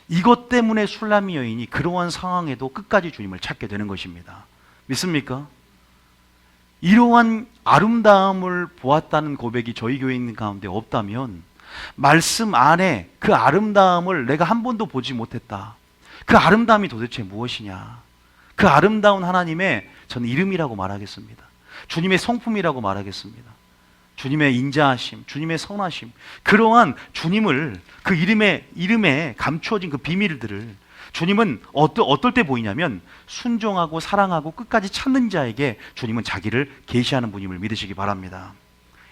이것 때문에 술라미 여인이 그러한 상황에도 끝까지 주님을 찾게 되는 것입니다. 믿습니까? 이러한 아름다움을 보았다는 고백이 저희 교회 있는 가운데 없다면, 말씀 안에 그 아름다움을 내가 한 번도 보지 못했다. 그 아름다움이 도대체 무엇이냐? 그 아름다운 하나님의 저는 이름이라고 말하겠습니다. 주님의 성품이라고 말하겠습니다. 주님의 인자하심, 주님의 선하심, 그러한 주님을, 그 이름에 감추어진 그 비밀들을 주님은 어떨 때 보이냐면 순종하고 사랑하고 끝까지 찾는 자에게 주님은 자기를 계시하는 분임을 믿으시기 바랍니다.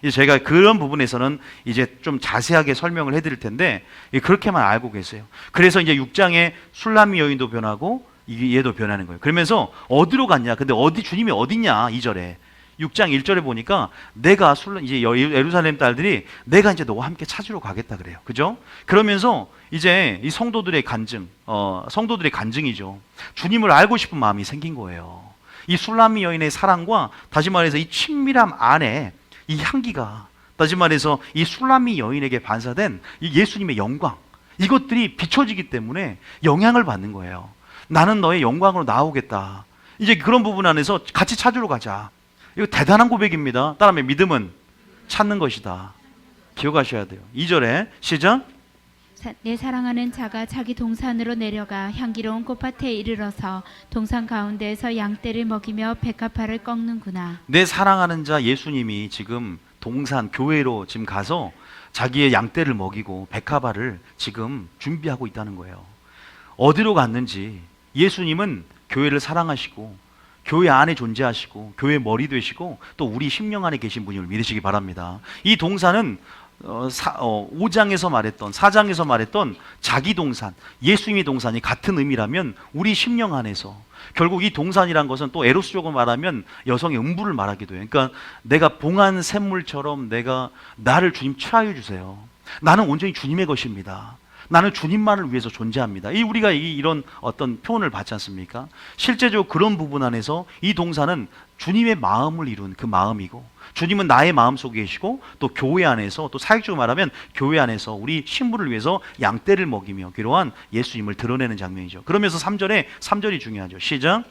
이제 제가 그런 부분에서는 이제 좀 자세하게 설명을 해드릴 텐데 그렇게만 알고 계세요. 그래서 이제 6장에 술라미 여인도 변하고 얘도 변하는 거예요. 그러면서 어디로 갔냐? 근데 주님이 어디냐? 2절에 6장 1절에 보니까 내가 이제 예루살렘 딸들이 내가 이제 너와 함께 찾으러 가겠다 그래요. 그죠? 그러면서 이제 이 성도들의 간증이죠. 주님을 알고 싶은 마음이 생긴 거예요. 이 술라미 여인의 사랑과 다시 말해서 이 친밀함 안에 이 향기가 다시 말해서 이 술람미 여인에게 반사된 이 예수님의 영광, 이것들이 비춰지기 때문에 영향을 받는 거예요. 나는 너의 영광으로 나오겠다. 이제 그런 부분 안에서 같이 찾으러 가자. 이거 대단한 고백입니다. 따라하면 믿음은 찾는 것이다. 기억하셔야 돼요. 2절에 시작. 내 사랑하는 자가 자기 동산으로 내려가 향기로운 꽃밭에 이르러서 동산 가운데에서 양떼를 먹이며 백합화를 꺾는구나. 내 사랑하는 자 예수님이 지금 동산 교회로 지금 가서 자기의 양떼를 먹이고 백합화를 지금 준비하고 있다는 거예요. 어디로 갔는지 예수님은 교회를 사랑하시고 교회 안에 존재하시고 교회 머리 되시고 또 우리 심령 안에 계신 분임을 믿으시기 바랍니다. 이 동산은 5장에서 말했던 4장에서 말했던 자기 동산, 예수님의 동산이 같은 의미라면 우리 심령 안에서 결국 이 동산이란 것은 또 에로스적으로 말하면 여성의 음부를 말하기도 해요. 그러니까 내가 봉한 샘물처럼 내가 나를 주님 취하여 주세요. 나는 온전히 주님의 것입니다. 나는 주님만을 위해서 존재합니다. 우리가 이런 어떤 표현을 받지 않습니까? 실제적으로 그런 부분 안에서 이 동산은 주님의 마음을 이룬 그 마음이고, 주님은 나의 마음 속에 계시고, 또 교회 안에서, 또 사역적으로 말하면 교회 안에서 우리 신부를 위해서 양떼를 먹이며 그러한 예수님을 드러내는 장면이죠. 그러면서 3절이 중요하죠. 시작.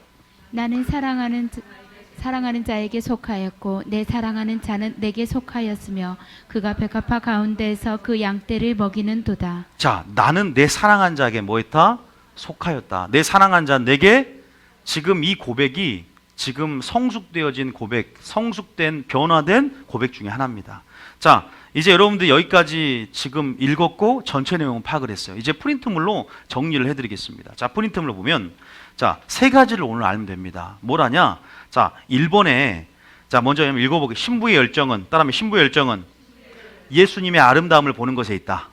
나는 사랑하는 자에게 속하였고 내 사랑하는 자는 내게 속하였으며 그가 백합화 가운데에서 그 양떼를 먹이는 도다. 자, 나는 내 사랑한 자에게 뭐했다? 속하였다. 내 사랑한 자 내게, 지금 이 고백이 지금 성숙되어진 고백, 성숙된 변화된 고백 중에 하나입니다. 자, 이제 여러분들 여기까지 지금 읽었고 전체 내용을 파악을 했어요. 이제 프린트물로 정리를 해드리겠습니다. 자, 프린트물로 보면 자, 세 가지를 오늘 알면 됩니다. 뭐라냐? 자, 1번에 자, 먼저 읽어보게. 신부의 열정은, 따라하면 신부의 열정은 예수님의 아름다움을 보는 것에 있다.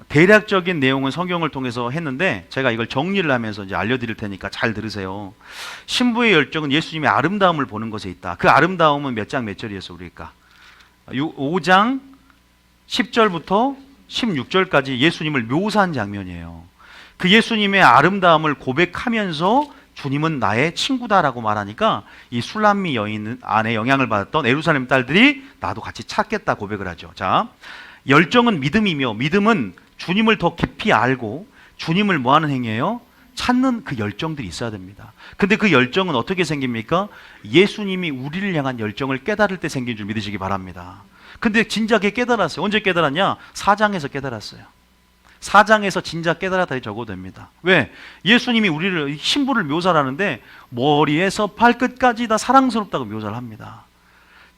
대략적인 내용은 성경을 통해서 했는데 제가 이걸 정리를 하면서 이제 알려드릴 테니까 잘 들으세요. 신부의 열정은 예수님의 아름다움을 보는 것에 있다. 그 아름다움은 몇 장 몇 절이었어 우리가? 5장 10절부터 16절까지 예수님을 묘사한 장면이에요. 그 예수님의 아름다움을 고백하면서 주님은 나의 친구다라고 말하니까 이 술람미 여인 안에 영향을 받았던 예루살렘 딸들이 나도 같이 찾겠다 고백을 하죠. 자, 열정은 믿음이며, 믿음은 주님을 더 깊이 알고 주님을 뭐하는 행위예요? 찾는 그 열정들이 있어야 됩니다. 근데 그 열정은 어떻게 생깁니까? 예수님이 우리를 향한 열정을 깨달을 때 생긴 줄 믿으시기 바랍니다. 근데 진작에 깨달았어요. 언제 깨달았냐? 4장에서 깨달았어요. 4장에서 진작 깨달았다 적어도 됩니다. 왜? 예수님이 우리를, 신부를 묘사를 하는데 머리에서 발끝까지 다 사랑스럽다고 묘사를 합니다.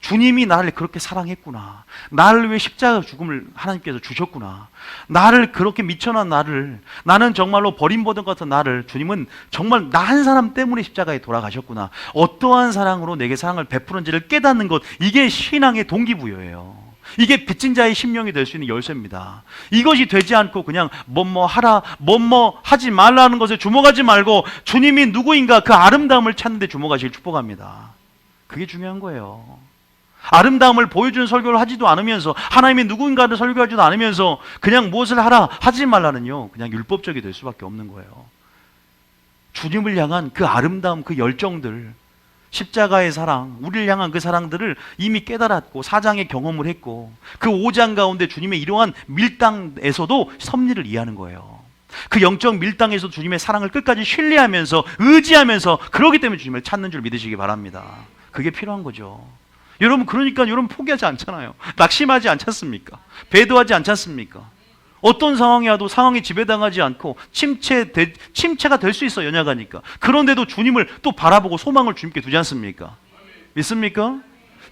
주님이 나를 그렇게 사랑했구나. 나를 위해 십자가 죽음을 하나님께서 주셨구나. 나를 그렇게 미천한 나를, 나는 정말로 버림받은 것 같은 나를 주님은 정말 나 한 사람 때문에 십자가에 돌아가셨구나. 어떠한 사랑으로 내게 사랑을 베푸는지를 깨닫는 것, 이게 신앙의 동기부여예요. 이게 빚진 자의 심령이 될 수 있는 열쇠입니다. 이것이 되지 않고 그냥 뭐뭐 하라, 뭐뭐 하지 말라는 것에 주목하지 말고 주님이 누구인가 그 아름다움을 찾는 데 주목하시길 축복합니다. 그게 중요한 거예요. 아름다움을 보여주는 설교를 하지도 않으면서, 하나님의 누구인가를 설교하지도 않으면서 그냥 무엇을 하라 하지 말라는요, 그냥 율법적이 될 수밖에 없는 거예요. 주님을 향한 그 아름다움, 그 열정들, 십자가의 사랑, 우리를 향한 그 사랑들을 이미 깨달았고 4장의 경험을 했고, 그 5장 가운데 주님의 이러한 밀당에서도 섭리를 이해하는 거예요. 그 영적 밀당에서 주님의 사랑을 끝까지 신뢰하면서 의지하면서, 그러기 때문에 주님을 찾는 줄 믿으시기 바랍니다. 그게 필요한 거죠. 여러분, 그러니까 여러분 포기하지 않잖아요. 낙심하지 않잖습니까? 배도하지 않잖습니까? 어떤 상황이 와도 상황에 지배당하지 않고 침체가 될 수 있어, 연약하니까. 그런데도 주님을 또 바라보고 소망을 주님께 두지 않습니까? 믿습니까?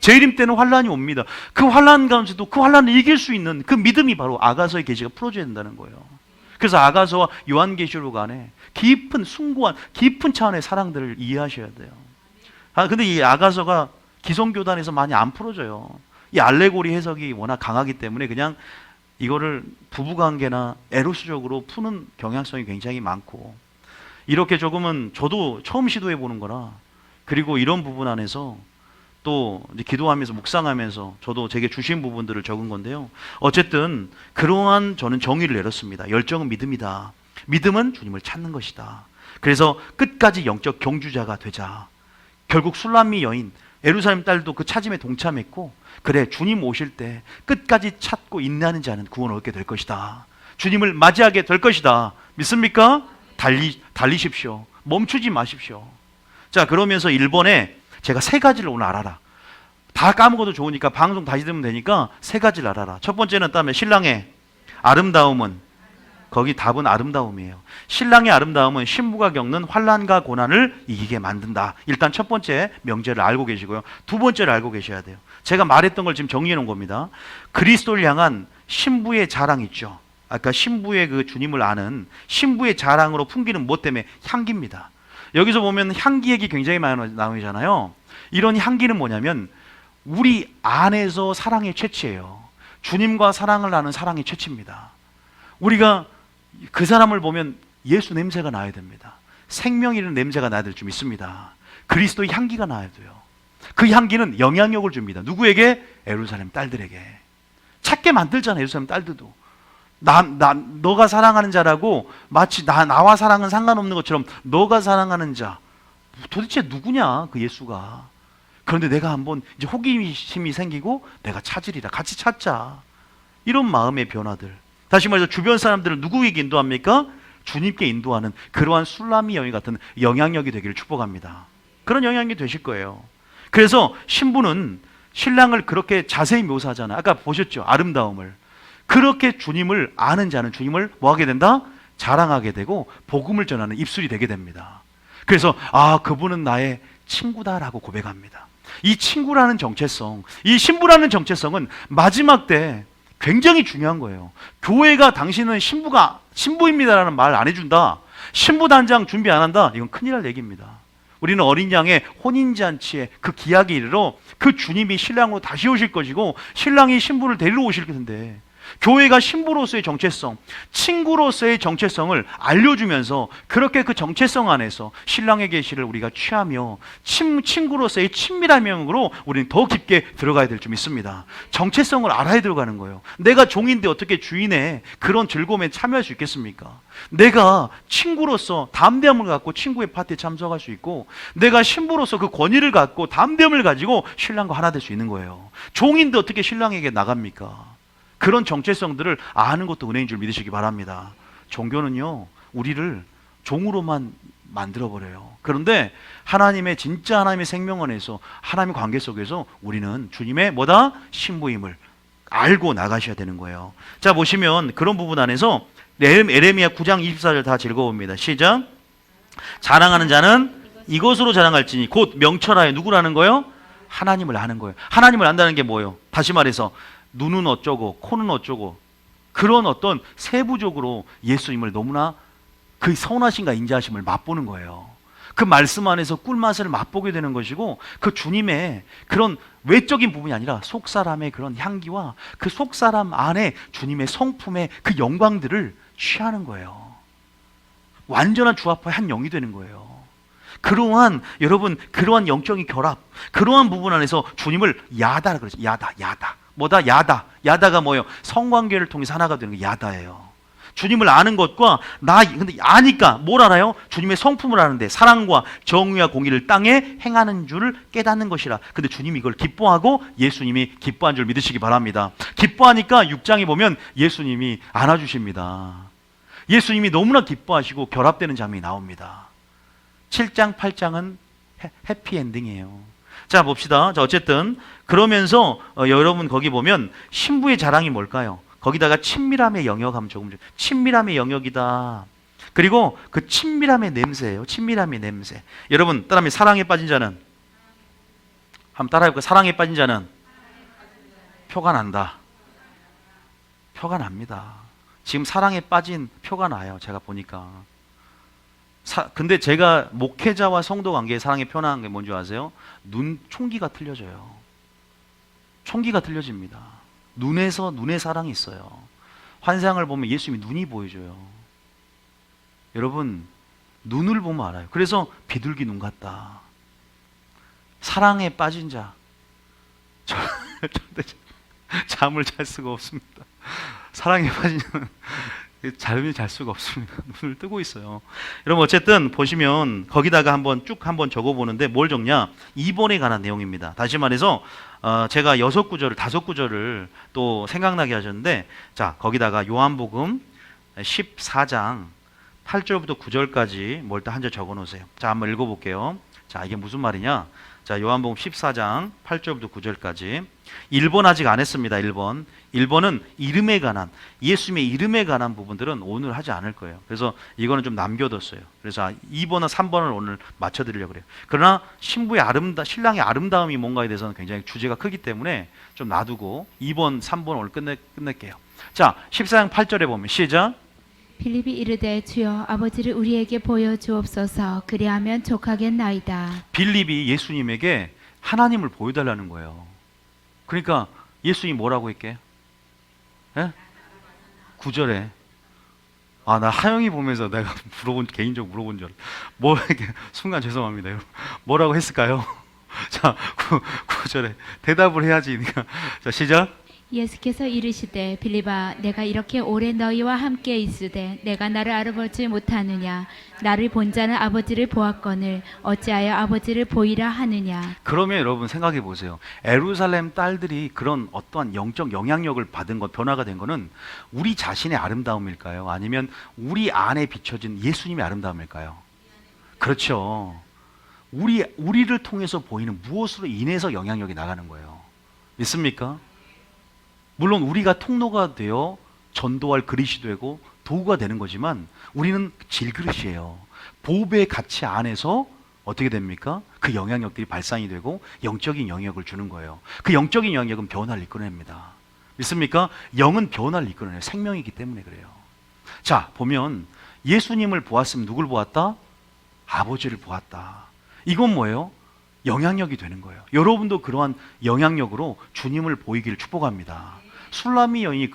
재림 때는 환란이 옵니다. 그 환란 가운데도 그 환란을 이길 수 있는 그 믿음이 바로 아가서의 계시가 풀어져야 된다는 거예요. 그래서 아가서와 요한계시록 안에 깊은 숭고한 깊은 차원의 사랑들을 이해하셔야 돼요. 근데 이 아가서가 기성교단에서 많이 안 풀어져요. 이 알레고리 해석이 워낙 강하기 때문에 그냥 이거를 부부관계나 에로스적으로 푸는 경향성이 굉장히 많고, 이렇게 조금은 저도 처음 시도해 보는 거라, 그리고 이런 부분 안에서 또 이제 기도하면서 묵상하면서 저도 제게 주신 부분들을 적은 건데요. 어쨌든 그러한 저는 정의를 내렸습니다. 열정은 믿음이다. 믿음은 주님을 찾는 것이다. 그래서 끝까지 영적 경주자가 되자. 결국 술람미 여인, 예루살렘 딸도 그 찾음에 동참했고, 그래, 주님 오실 때 끝까지 찾고 인내하는 자는 구원을 얻게 될 것이다. 주님을 맞이하게 될 것이다. 믿습니까? 달리십시오. 멈추지 마십시오. 자, 그러면서 1번에 제가 3가지를 오늘 알아라. 다 까먹어도 좋으니까 방송 다시 들으면 되니까 3가지를 알아라. 첫 번째는 다음에 신랑의 아름다움은, 거기 답은 아름다움이에요. 신랑의 아름다움은 신부가 겪는 환난과 고난을 이기게 만든다. 일단 첫 번째 명제를 알고 계시고요. 두 번째를 알고 계셔야 돼요. 제가 말했던 걸 지금 정리해 놓은 겁니다. 그리스도를 향한 신부의 자랑 있죠. 아까 신부의 그 주님을 아는 신부의 자랑으로 풍기는 무엇 때문에? 향기입니다. 여기서 보면 향기 얘기 굉장히 많이 나오잖아요. 이런 향기는 뭐냐면 우리 안에서 사랑의 채취예요. 주님과 사랑을 나눈 사랑의 채취입니다. 우리가 그 사람을 보면 예수 냄새가 나야 됩니다. 생명이라는 냄새가 나야 될 줄 믿습니다. 그리스도의 향기가 나야 돼요. 그 향기는 영향력을 줍니다. 누구에게? 예루살렘 딸들에게. 찾게 만들잖아요. 예루살렘 딸들도. 너가 사랑하는 자라고, 마치 나와 사랑은 상관없는 것처럼 너가 사랑하는 자, 도대체 누구냐 그 예수가. 그런데 내가 한번 이제 호기심이 생기고 내가 찾으리라, 같이 찾자. 이런 마음의 변화들. 다시 말해서 주변 사람들을 누구에게 인도합니까? 주님께 인도하는 그러한 술라미 여인 같은 영향력이 되기를 축복합니다. 그런 영향력이 되실 거예요. 그래서 신부는 신랑을 그렇게 자세히 묘사하잖아요. 아까 보셨죠? 아름다움을. 그렇게 주님을 아는 자는 주님을 뭐 하게 된다? 자랑하게 되고 복음을 전하는 입술이 되게 됩니다. 그래서 그분은 나의 친구다라고 고백합니다. 이 친구라는 정체성, 이 신부라는 정체성은 마지막 때 굉장히 중요한 거예요. 교회가 당신은 신부입니다라는 말 안 해준다, 신부 단장 준비 안 한다, 이건 큰일 날 얘기입니다. 우리는 어린 양의 혼인잔치에 그 기약에 이르러 그 주님이 신랑으로 다시 오실 것이고 신랑이 신부를 데리러 오실 텐데, 교회가 신부로서의 정체성, 친구로서의 정체성을 알려주면서 그렇게 그 정체성 안에서 신랑의 계시를 우리가 취하며 친구로서의 친밀함으로 우리는 더 깊게 들어가야 될 줄 믿습니다. 정체성을 알아야 들어가는 거예요. 내가 종인데 어떻게 주인의 그런 즐거움에 참여할 수 있겠습니까? 내가 친구로서 담대함을 갖고 친구의 파티에 참석할 수 있고, 내가 신부로서 그 권위를 갖고 담대함을 가지고 신랑과 하나 될 수 있는 거예요. 종인데 어떻게 신랑에게 나갑니까? 그런 정체성들을 아는 것도 은혜인 줄 믿으시기 바랍니다. 종교는요, 우리를 종으로만 만들어버려요. 그런데 진짜 하나님의 생명 안에서, 하나님의 관계 속에서 우리는 주님의 뭐다? 신부임을 알고 나가셔야 되는 거예요. 자, 보시면 그런 부분 안에서 에레미야 9장 24절 다 읽어봅니다. 시작. 자랑하는 자는 이것으로 자랑할지니 곧 명철하여 누구라는 거예요? 하나님을 아는 거예요. 하나님을 안다는 게 뭐예요? 다시 말해서 눈은 어쩌고 코는 어쩌고, 그런 어떤 세부적으로 예수님을 너무나 그 선하심과 인자하심을 맛보는 거예요. 그 말씀 안에서 꿀맛을 맛보게 되는 것이고, 그 주님의 그런 외적인 부분이 아니라 속사람의 그런 향기와 그 속사람 안에 주님의 성품의 그 영광들을 취하는 거예요. 완전한 주합화의 한 영이 되는 거예요. 여러분, 그러한 영적인 결합, 그러한 부분 안에서 주님을 야다라 그러죠. 야다. 뭐다? 야다가 뭐예요? 성관계를 통해서 하나가 되는 게 야다예요. 주님을 아는 것과 근데 아니까 뭘 알아요? 주님의 성품을 아는데 사랑과 정의와 공의를 땅에 행하는 줄을 깨닫는 것이라. 근데 주님이 이걸 기뻐하고 예수님이 기뻐한 줄 믿으시기 바랍니다. 기뻐하니까 6장에 보면 예수님이 안아주십니다. 예수님이 너무나 기뻐하시고 결합되는 장면이 나옵니다. 7장, 8장은 해피엔딩이에요. 자, 봅시다. 자, 어쨌든 그러면서 여러분 거기 보면 신부의 자랑이 뭘까요? 거기다가 친밀함의 영역하면 친밀함의 영역이다. 그리고 그 친밀함의 냄새예요. 친밀함의 냄새. 여러분 따라하면 사랑에 빠진 자는, 한번 따라해볼까요? 사랑에 빠진 자는 표가 난다. 표가 납니다. 지금 사랑에 빠진 표가 나요. 제가 보니까. 근데 제가 목회자와 성도 관계에 사랑에 표현하는 게 뭔지 아세요? 총기가 틀려져요. 총기가 틀려집니다. 눈의 사랑이 있어요. 환상을 보면 예수님이 눈이 보여줘요. 여러분, 눈을 보면 알아요. 그래서 비둘기 눈 같다. 사랑에 빠진 자, 잠을 잘 수가 없습니다. 사랑에 빠진 자는 잠이 잘 수가 없습니다. 눈을 뜨고 있어요. 여러분 어쨌든 보시면 거기다가 한번 적어보는데 뭘 적냐? 2번에 관한 내용입니다. 다시 말해서 제가 6구절을 5구절을 또 생각나게 하셨는데, 자 거기다가 요한복음 14장 8절부터 9절까지 뭘 또 한 절 적어 놓으세요. 자 한번 읽어볼게요. 자 이게 무슨 말이냐? 자 요한복음 14장 8절부터 9절까지 1번 아직 안 했습니다. 1번은 이름에 관한, 예수님의 이름에 관한 부분들은 오늘 하지 않을 거예요. 그래서 이거는 좀 남겨뒀어요. 그래서 2번과 3번을 오늘 맞춰드리려고 그래요. 그러나 신랑의 아름다움이 뭔가에 대해서는 굉장히 주제가 크기 때문에 좀 놔두고 2번, 3번 오늘 끝낼게요. 자 14장 8절에 보면 시작. 빌립이 이르되 주여 아버지를 우리에게 보여주옵소서. 그리하면 족하겠나이다. 빌립이 예수님에게 하나님을 보여달라는 거예요. 그러니까 예수님이 뭐라고 했게? 예? 9절에 나 하영이 보면서 내가 개인적으로 물어본 줄 이렇게 순간 죄송합니다. 여러분. 뭐라고 했을까요? 자 9절에 대답을 해야지. 자 시작. 예수께서 이르시되 빌립아 내가 이렇게 오래 너희와 함께 있으되 내가 나를 알아보지 못하느냐? 나를 본 자는 아버지를 보았거늘 어찌하여 아버지를 보이라 하느냐? 그러면 여러분 생각해 보세요. 예루살렘 딸들이 그런 어떠한 영적 영향력을 받은 것, 변화가 된 거는 우리 자신의 아름다움일까요? 아니면 우리 안에 비춰진 예수님의 아름다움일까요? 그렇죠. 우리를 통해서 보이는 무엇으로 인해서 영향력이 나가는 거예요. 믿습니까? 물론 우리가 통로가 되어 전도할 그릇이 되고 도구가 되는 거지만 우리는 질그릇이에요. 보배의 가치 안에서 어떻게 됩니까? 그 영향력들이 발산이 되고 영적인 영향력을 주는 거예요. 그 영적인 영향력은 변화를 이끌어냅니다. 믿습니까? 영은 변화를 이끌어내요. 생명이기 때문에 그래요. 자 보면 예수님을 보았으면 누굴 보았다? 아버지를 보았다. 이건 뭐예요? 영향력이 되는 거예요. 여러분도 그러한 영향력으로 주님을 보이기를 축복합니다. 술라미 여인이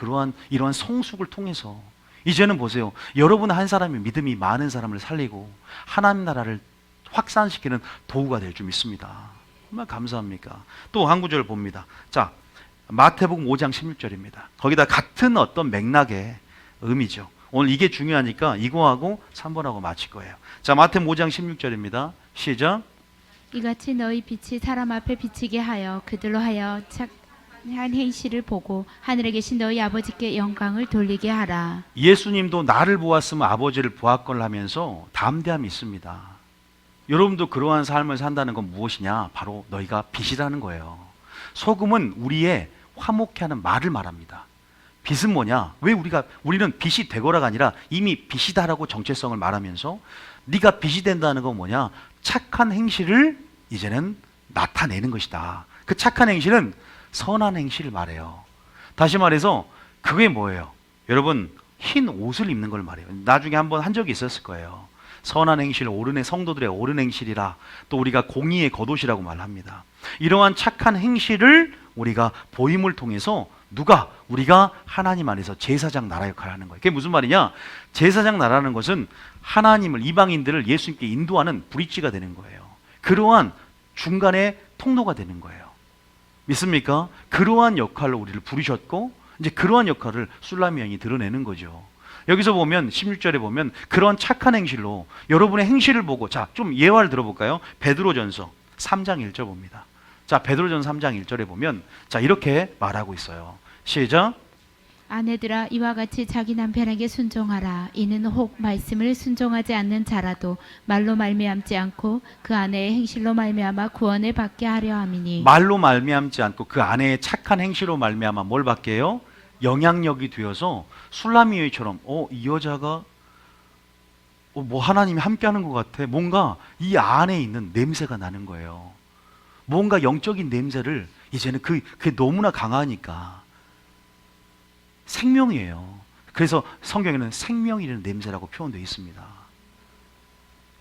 이러한 성숙을 통해서 이제는 보세요. 여러분 한 사람이 믿음이 많은 사람을 살리고 하나님 나라를 확산시키는 도구가 될 줄 믿습니다. 정말 감사합니까? 또 한 구절 봅니다. 자 마태복음 5장 16절입니다. 거기다 같은 어떤 맥락의 의미죠. 오늘 이게 중요하니까 이거하고 3번하고 마칠 거예요. 자 마태복음 5장 16절입니다. 시작. 이같이 너희 빛이 사람 앞에 비치게 하여 그들로 하여 착한 행실을 보고 하늘에 계신 너희 아버지께 영광을 돌리게 하라. 예수님도 나를 보았으면 아버지를 보았걸 하면서 담대함이 있습니다. 여러분도 그러한 삶을 산다는 건 무엇이냐? 바로 너희가 빛이라는 거예요. 소금은 우리의 화목케 하는 말을 말합니다. 빛은 뭐냐? 왜 우리는 빛이 되거라가 아니라 이미 빛이다라고 정체성을 말하면서 네가 빛이 된다는 건 뭐냐? 착한 행실을 이제는 나타내는 것이다. 그 착한 행실은 선한 행실을 말해요. 다시 말해서 그게 뭐예요? 여러분 흰 옷을 입는 걸 말해요. 나중에 한번 한 적이 있었을 거예요. 선한 행실, 성도들의 옳은 행실이라 또 우리가 공의의 겉옷이라고 말합니다. 이러한 착한 행실을 우리가 보임을 통해서 우리가 하나님 안에서 제사장 나라 역할을 하는 거예요. 그게 무슨 말이냐? 제사장 나라는 것은 하나님을, 이방인들을 예수님께 인도하는 브릿지가 되는 거예요. 그러한 중간에 통로가 되는 거예요. 믿습니까? 그러한 역할로 우리를 부르셨고 이제 그러한 역할을 술라미 여인이 드러내는 거죠. 여기서 보면 16절에 보면 그러한 착한 행실로 여러분의 행실을 보고 자, 좀 예화를 들어볼까요? 베드로전서 3장 1절 봅니다. 자, 베드로전서 3장 1절에 보면 자, 이렇게 말하고 있어요. 시작. 아내들아 이와 같이 자기 남편에게 순종하라. 이는 혹 말씀을 순종하지 않는 자라도 말로 말미암지 않고 그 아내의 행실로 말미암아 구원을 받게 하려 함이니. 말로 말미암지 않고 그 아내의 착한 행실로 말미암아 뭘 받게 해요? 영향력이 되어서 술라미여인처럼 이 여자가 뭐 하나님이 함께하는 것 같아. 뭔가 이 안에 있는 냄새가 나는 거예요. 뭔가 영적인 냄새를 이제는 그게 너무나 강하니까 생명이에요. 그래서 성경에는 생명이라는 냄새라고 표현되어 있습니다.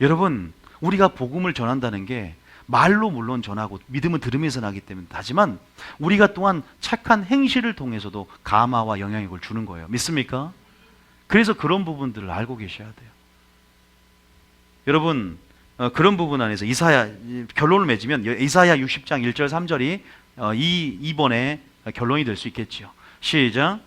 여러분 우리가 복음을 전한다는 게 말로 물론 전하고 믿음은 들으면서 나기 때문에 하지만 우리가 또한 착한 행실을 통해서도 감화와 영향력을 주는 거예요. 믿습니까? 그래서 그런 부분들을 알고 계셔야 돼요. 여러분 그런 부분 안에서 결론을 맺으면 이사야 60장 1절 3절이 이번에 결론이 될 수 있겠죠. 시작.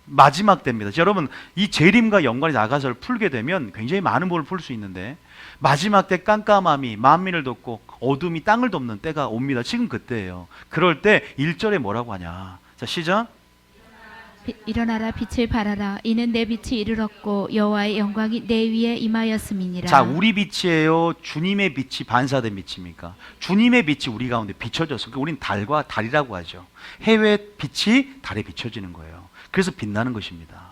마지막 때입니다. 여러분, 이 재림과 연관이 나가서를 풀게 되면 굉장히 많은 부분을 풀 수 있는데, 마지막 때 깜깜함이 만민을 덮고 어둠이 땅을 덮는 때가 옵니다. 지금 그때예요. 그럴 때 1절에 뭐라고 하냐. 자, 시작. 일어나라 빛을 발하라 이는 내 빛이 이르렀고 여호와의 영광이 내 위에 임하였음이니라. 자, 우리 빛이에요? 주님의 빛이 반사된 빛입니까? 주님의 빛이 우리 가운데 비춰져서, 그러니까 우리는 달과 달이라고 하죠. 해외 빛이 달에 비춰지는 거예요. 그래서 빛나는 것입니다.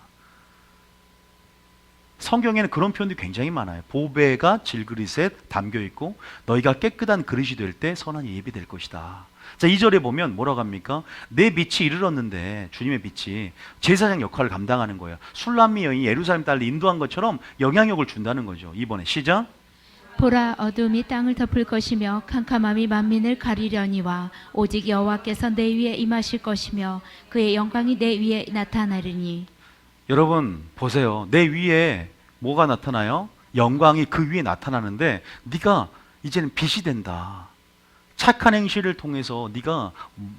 성경에는 그런 표현들이 굉장히 많아요. 보배가 질그릇에 담겨 있고 너희가 깨끗한 그릇이 될 때 선한 예비 될 것이다. 자, 2절에 보면 뭐라고 합니까? 내 빛이 이르렀는데, 주님의 빛이 제사장 역할을 감당하는 거예요. 술람미 여인이 예루살렘 딸을 인도한 것처럼 영향력을 준다는 거죠. 이번에 시작. 보라 어둠이 땅을 덮을 것이며 캄캄함이 만민을 가리려니와 오직 여호와께서 내 위에 임하실 것이며 그의 영광이 내 위에 나타나리니. 여러분 보세요. 내 위에 뭐가 나타나요? 영광이 그 위에 나타나는데, 네가 이제는 빛이 된다. 착한 행실을 통해서 네가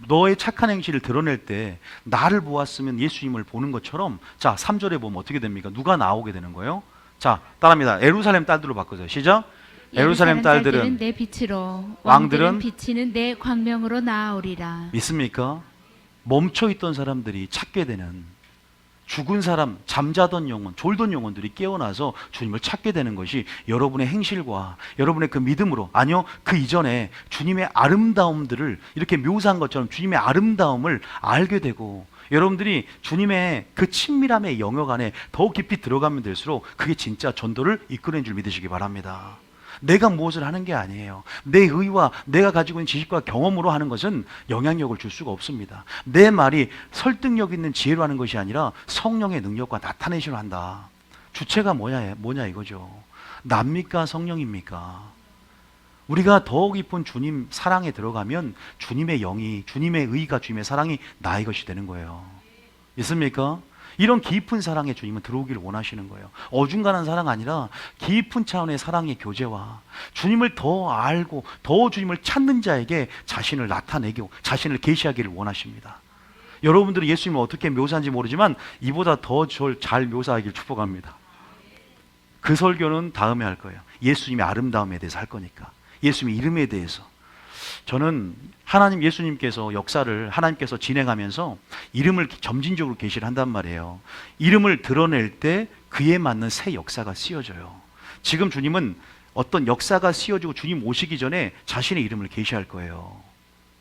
너의 착한 행실을 드러낼 때 나를 보았으면 예수님을 보는 것처럼, 자 3절에 보면 어떻게 됩니까? 누가 나오게 되는 거예요? 자, 따라합니다. 예루살렘 딸들로 바꾸세요. 시작. 예루살렘 딸들은 내 빛으로, 왕들은 비치는 내 광명으로 나아오리라. 믿습니까? 멈춰있던 사람들이 찾게 되는, 죽은 사람, 잠자던 영혼, 졸던 영혼들이 깨어나서 주님을 찾게 되는 것이 여러분의 행실과 여러분의 그 믿음으로, 아니요, 그 이전에 주님의 아름다움들을 이렇게 묘사한 것처럼 주님의 아름다움을 알게 되고, 여러분들이 주님의 그 친밀함의 영역 안에 더욱 깊이 들어가면 될수록 그게 진짜 전도를 이끌어낸 줄 믿으시기 바랍니다. 내가 무엇을 하는 게 아니에요. 내 의와 내가 가지고 있는 지식과 경험으로 하는 것은 영향력을 줄 수가 없습니다. 내 말이 설득력 있는 지혜로 하는 것이 아니라 성령의 능력과 나타내시로 한다. 주체가 뭐냐 이거죠. 납니까 성령입니까? 우리가 더 깊은 주님 사랑에 들어가면 주님의 영이, 주님의 의가, 주님의 사랑이 나의 것이 되는 거예요. 있습니까? 이런 깊은 사랑에 주님은 들어오기를 원하시는 거예요. 어중간한 사랑 아니라 깊은 차원의 사랑의 교제와 주님을 더 알고 더 주님을 찾는 자에게 자신을 나타내고 자신을 계시하기를 원하십니다. 여러분들이 예수님을 어떻게 묘사하는지 모르지만 이보다 더 잘 묘사하기를 축복합니다. 그 설교는 다음에 할 거예요. 예수님의 아름다움에 대해서 할 거니까. 예수님의 이름에 대해서. 저는 하나님, 예수님께서 역사를 하나님께서 진행하면서 이름을 점진적으로 계시를 한단 말이에요. 이름을 드러낼 때 그에 맞는 새 역사가 씌워져요. 지금 주님은 어떤 역사가 씌워지고 주님 오시기 전에 자신의 이름을 계시할 거예요.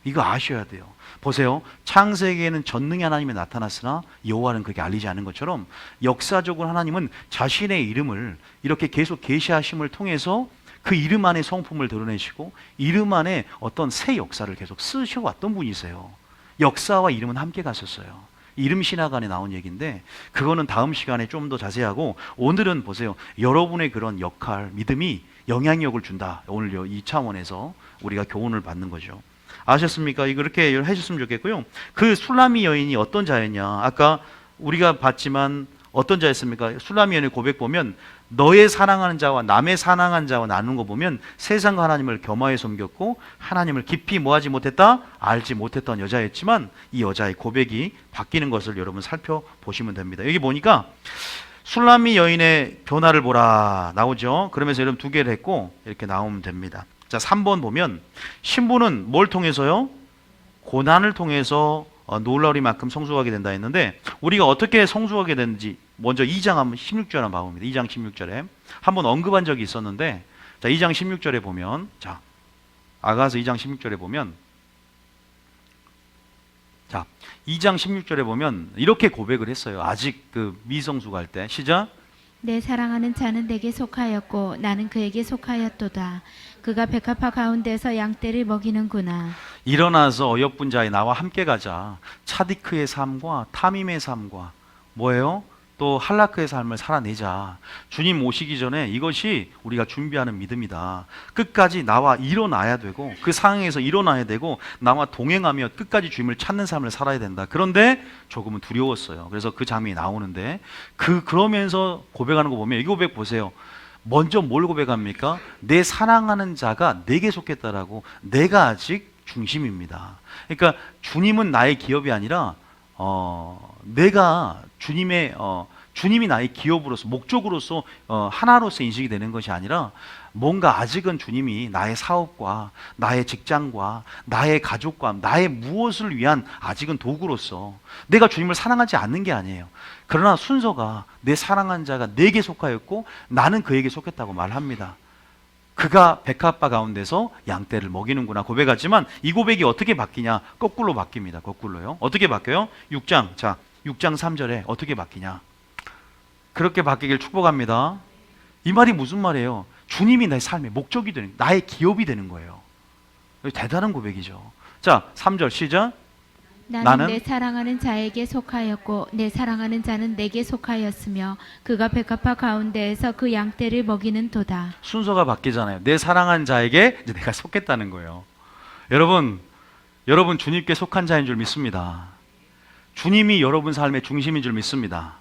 이거 아셔야 돼요. 보세요. 창세기에는 전능의 하나님이 나타났으나 여호와는 그렇게 알리지 않은 것처럼 역사적으로 하나님은 자신의 이름을 이렇게 계속 계시하심을 통해서 그 이름 안에 성품을 드러내시고 이름 안에 어떤 새 역사를 계속 쓰셔왔던 분이세요. 역사와 이름은 함께 갔었어요. 이름 신학 안에 나온 얘기인데 그거는 다음 시간에 좀 더 자세하고, 오늘은 보세요. 여러분의 그런 역할, 믿음이 영향력을 준다. 오늘 이 차원에서 우리가 교훈을 받는 거죠. 아셨습니까? 이거 이렇게 해주셨으면 좋겠고요. 그 술라미 여인이 어떤 자였냐? 아까 우리가 봤지만 어떤 자였습니까? 술라미 여인의 고백 보면 너의 사랑하는 자와 남의 사랑하는 자와 나누는 거 보면 세상과 하나님을 겸하여 섬겼고 하나님을 깊이 뭐하지 못했다? 알지 못했던 여자였지만 이 여자의 고백이 바뀌는 것을 여러분 살펴보시면 됩니다. 여기 보니까 술라미 여인의 변화를 보라 나오죠. 그러면서 여러분 두 개를 했고 이렇게 나오면 됩니다. 자, 3번 보면 신부는 뭘 통해서요? 고난을 통해서 놀라우리만큼 성숙하게 된다 했는데, 우리가 어떻게 성숙하게 되는지 먼저 2장 한번 16절 한번 봐봅니다. 2장 16절에 한번 언급한 적이 있었는데, 자 2장 16절에 보면, 자 아가서 2장 16절에 보면, 자 2장 16절에 보면 이렇게 고백을 했어요. 아직 그 미성숙할 때. 시작. 내 사랑하는 자는 내게 속하였고 나는 그에게 속하였도다. 그가 백합화 가운데서 양떼를 먹이는구나. 일어나서 어여쁜 자의 나와 함께 가자. 차디크의 삶과 타밈의 삶과 뭐예요? 또 할라크의 삶을 살아내자. 주님 오시기 전에 이것이 우리가 준비하는 믿음이다. 끝까지 나와 일어나야 되고 그 상황에서 일어나야 되고 나와 동행하며 끝까지 주님을 찾는 삶을 살아야 된다. 그런데 조금은 두려웠어요. 그래서 그 장면이 나오는데 그러면서 고백하는 거 보면 이 고백 보세요. 먼저 뭘 고백합니까? 내 사랑하는 자가 내게 속했다라고. 내가 아직 중심입니다. 그러니까 주님은 나의 기업이 아니라 내가 주님이 나의 기업으로서 목적으로서 하나로서 인식이 되는 것이 아니라 뭔가 아직은 주님이 나의 사업과 나의 직장과 나의 가족과 나의 무엇을 위한 아직은 도구로서 내가 주님을 사랑하지 않는 게 아니에요. 그러나 순서가 내 사랑한 자가 내게 속하였고 나는 그에게 속했다고 말합니다. 그가 백합화 가운데서 양떼를 먹이는구나 고백하지만 이 고백이 어떻게 바뀌냐? 거꾸로 바뀝니다. 거꾸로요. 어떻게 바뀌어요? 6장 3절에 어떻게 바뀌냐? 그렇게 바뀌길 축복합니다. 이 말이 무슨 말이에요? 주님이 내 삶의 목적이 되는, 나의 기업이 되는 거예요. 대단한 고백이죠. 자, 3절 시작. 나는 내 사랑하는 자에게 속하였고 내 사랑하는 자는 내게 속하였으며 그가 백합화 가운데에서 그 양떼를 먹이는 도다. 순서가 바뀌잖아요. 내 사랑한 자에게 이제 내가 속했다는 거예요. 여러분 주님께 속한 자인 줄 믿습니다. 주님이 여러분 삶의 중심인 줄 믿습니다.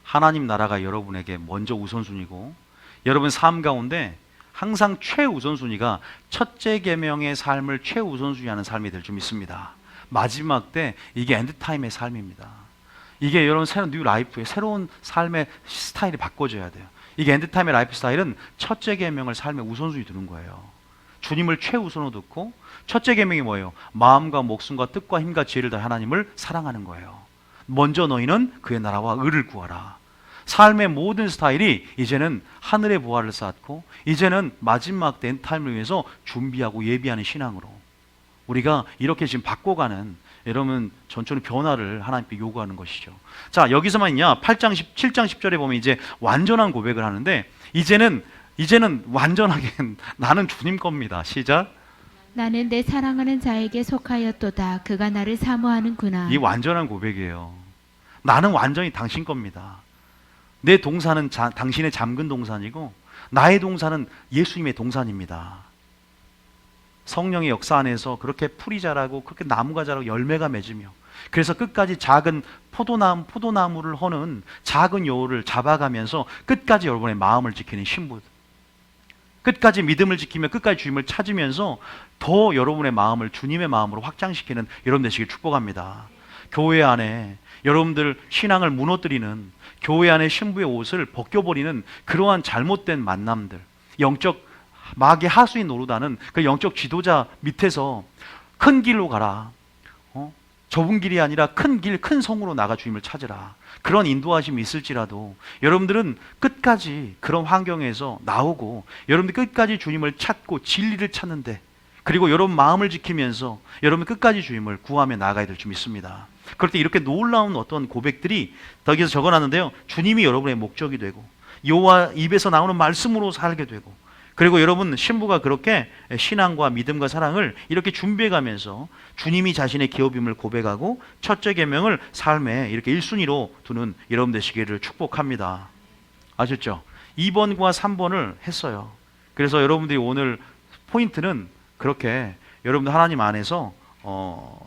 하나님 나라가 여러분에게 먼저 우선순위고 여러분 삶 가운데 항상 최우선순위가 첫째 계명의 삶을 최우선순위하는 삶이 될 줄 믿습니다. 마지막 때 이게 엔드타임의 삶입니다. 이게 여러분 새로운 뉴 라이프의 새로운 삶의 스타일이 바꿔져야 돼요. 이게 엔드타임의 라이프 스타일은 첫째 계명을 삶의 우선순위 두는 거예요. 주님을 최우선으로 듣고 첫째 계명이 뭐예요? 마음과 목숨과 뜻과 힘과 지혜를 다해 하나님을 사랑하는 거예요. 먼저 너희는 그의 나라와 의를 구하라. 삶의 모든 스타일이 이제는 하늘의 보화를 쌓고 이제는 마지막 때 엔드타임을 위해서 준비하고 예비하는 신앙으로 우리가 이렇게 지금 바꿔가는 여러분 전적으로 변화를 하나님께 요구하는 것이죠. 자, 여기서만요 7장 10절에 보면 이제 완전한 고백을 하는데 이제는 완전하게 나는 주님 겁니다. 시작. 나는 내 사랑하는 자에게 속하였도다. 그가 나를 사모하는구나. 이 완전한 고백이에요. 나는 완전히 당신 겁니다. 내 동산은 당신의 잠근 동산이고 나의 동산은 예수님의 동산입니다. 성령의 역사 안에서 그렇게 풀이 자라고 그렇게 나무가 자라고 열매가 맺으며 그래서 끝까지 작은 포도나무를 허는 작은 여우를 잡아가면서 끝까지 여러분의 마음을 지키는 신부, 끝까지 믿음을 지키며 끝까지 주님을 찾으면서 더 여러분의 마음을 주님의 마음으로 확장시키는 여러분 되시길 축복합니다. 교회 안에 여러분들 신앙을 무너뜨리는 교회 안에 신부의 옷을 벗겨버리는 그러한 잘못된 만남들, 영적 마귀 하수인 노릇하는 그 영적 지도자 밑에서 큰 길로 가라, 좁은 길이 아니라 큰 길, 큰 성으로 나가 주님을 찾으라, 그런 인도하심이 있을지라도 여러분들은 끝까지 그런 환경에서 나오고 여러분들 끝까지 주님을 찾고 진리를 찾는데 그리고 여러분 마음을 지키면서 여러분 끝까지 주님을 구하며 나아가야 될 줄 믿습니다. 그럴 때 이렇게 놀라운 어떤 고백들이 여기서 적어놨는데요, 주님이 여러분의 목적이 되고 여호와 입에서 나오는 말씀으로 살게 되고 그리고 여러분 신부가 그렇게 신앙과 믿음과 사랑을 이렇게 준비해가면서 주님이 자신의 기업임을 고백하고 첫째 계명을 삶에 이렇게 1순위로 두는 여러분 되시기를 축복합니다. 아셨죠? 2번과 3번을 했어요. 그래서 여러분들이 오늘 포인트는 그렇게 여러분들 하나님 안에서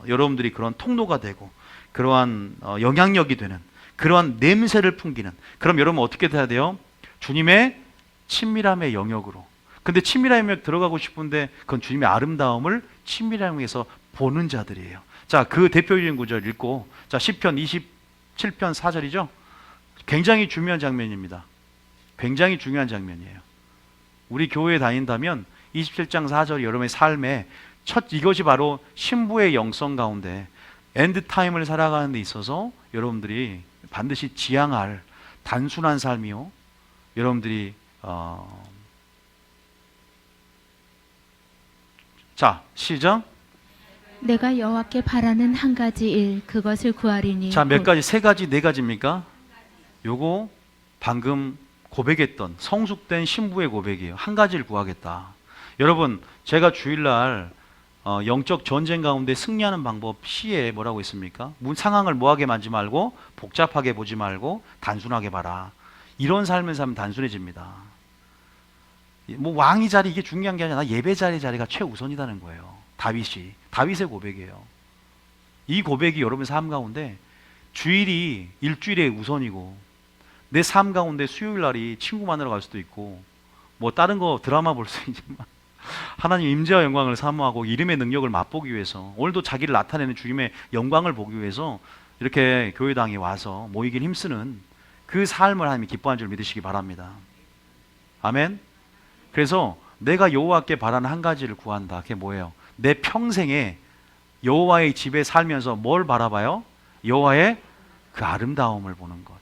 여러분들이 그런 통로가 되고 그러한 영향력이 되는 그러한 냄새를 풍기는, 그럼 여러분 어떻게 돼야 돼요? 주님의 친밀함의 영역으로. 근데 친밀함의 영역 들어가고 싶은데 그건 주님의 아름다움을 친밀함의 영역에서 보는 자들이에요. 자, 그 대표적인 구절 읽고, 자, 시편 27편 4절이죠. 굉장히 중요한 장면입니다. 굉장히 중요한 장면이에요. 우리 교회에 다닌다면 27장 4절 여러분의 삶에 이것이 바로 신부의 영성 가운데 엔드타임을 살아가는 데 있어서 여러분들이 반드시 지향할 단순한 삶이요, 여러분들이 자, 시작. 내가 여호와께 바라는 한 가지 일, 그것을 구하리니. 자, 몇 가지? 세 가지, 네 가지입니까? 요거 방금 고백했던 성숙된 신부의 고백이에요. 한 가지를 구하겠다. 여러분, 제가 주일날 영적 전쟁 가운데 승리하는 방법 시에 뭐라고 있습니까? 상황을 뭐하게 만지 말고 복잡하게 보지 말고 단순하게 봐라. 이런 삶을 살면 단순해집니다. 뭐 왕이 자리 이게 중요한 게 아니라 예배 자리가 최우선이라는 거예요. 다윗의 고백이에요. 이 고백이 여러분의 삶 가운데 주일이 일주일의 우선이고 내 삶 가운데 수요일 날이 친구 만나러 갈 수도 있고 뭐 다른 거 드라마 볼 수 있지만 하나님 임재와 영광을 사모하고 이름의 능력을 맛보기 위해서 오늘도 자기를 나타내는 주님의 영광을 보기 위해서 이렇게 교회당에 와서 모이길 힘쓰는 그 삶을 하나님이 기뻐하는 줄 믿으시기 바랍니다. 아멘. 그래서 내가 여호와께 바라는 한 가지를 구한다. 그게 뭐예요? 내 평생에 여호와의 집에 살면서 뭘 바라봐요? 여호와의 그 아름다움을 보는 것.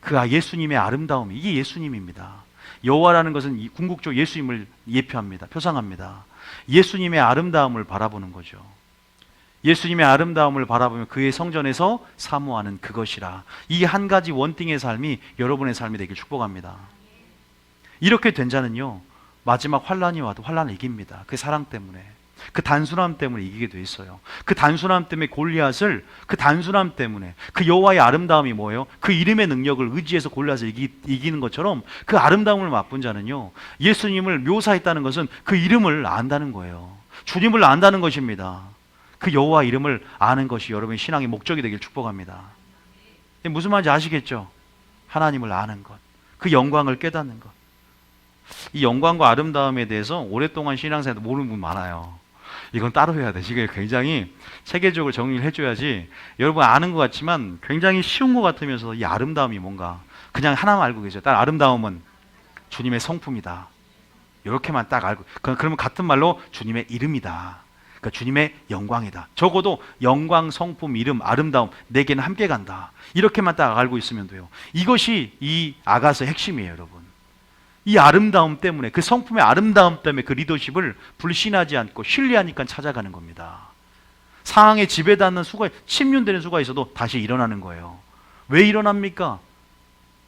그 예수님의 아름다움, 이게 예수님입니다. 여호와라는 것은 궁극적으로 예수님을 예표합니다. 표상합니다. 예수님의 아름다움을 바라보는 거죠. 예수님의 아름다움을 바라보며 그의 성전에서 사모하는 그것이라. 이 한 가지 원띵의 삶이 여러분의 삶이 되길 축복합니다. 이렇게 된 자는요, 마지막 환란이 와도 환란을 이깁니다. 그 사랑 때문에, 그 단순함 때문에 이기게 돼 있어요. 그 단순함 때문에 골리앗을, 그 단순함 때문에, 그 여호와의 아름다움이 뭐예요? 그 이름의 능력을 의지해서 골리앗을 이기는 것처럼 그 아름다움을 맛본 자는요, 예수님을 묘사했다는 것은 그 이름을 안다는 거예요. 주님을 안다는 것입니다. 그 여호와 이름을 아는 것이 여러분의 신앙의 목적이 되길 축복합니다. 무슨 말인지 아시겠죠? 하나님을 아는 것, 그 영광을 깨닫는 것. 이 영광과 아름다움에 대해서 오랫동안 신앙생활도 모르는 분 많아요. 이건 따로 해야 돼. 지금 굉장히 체계적으로 정리를 해줘야지. 여러분 아는 것 같지만 굉장히 쉬운 것 같으면서 이 아름다움이 뭔가 그냥 하나만 알고 계세요. 딱 아름다움은 주님의 성품이다. 이렇게만 딱 알고, 그러면 같은 말로 주님의 이름이다. 그러니까 주님의 영광이다. 적어도 영광, 성품, 이름, 아름다움 네 개는 함께 간다. 이렇게만 딱 알고 있으면 돼요. 이것이 이 아가서의 핵심이에요, 여러분. 이 아름다움 때문에, 그 성품의 아름다움 때문에 그 리더십을 불신하지 않고 신뢰하니까 찾아가는 겁니다. 상황에 지배받는 수가, 침륜되는 수가 있어도 다시 일어나는 거예요. 왜 일어납니까?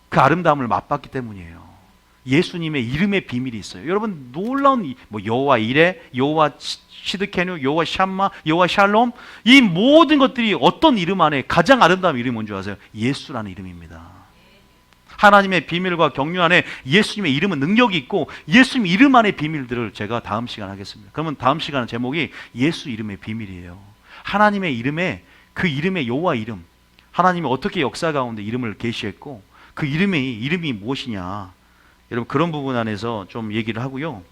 그 아름다움을 맛봤기 때문이에요. 예수님의 이름의 비밀이 있어요. 여러분 놀라운 여호와 이레, 여호와 시드케누, 여호와 샴마, 여호와 샬롬, 이 모든 것들이 어떤 이름 안에 가장 아름다운 이름이 뭔지 아세요? 예수라는 이름입니다. 하나님의 비밀과 경륜 안에 예수님의 이름은 능력이 있고 예수님 이름 안의 비밀들을 제가 다음 시간에 하겠습니다. 그러면 다음 시간은 제목이 예수 이름의 비밀이에요. 하나님의 이름에, 그 이름의 여호와 이름, 하나님이 어떻게 역사 가운데 이름을 계시했고 그 이름이 무엇이냐, 여러분 그런 부분 안에서 좀 얘기를 하고요.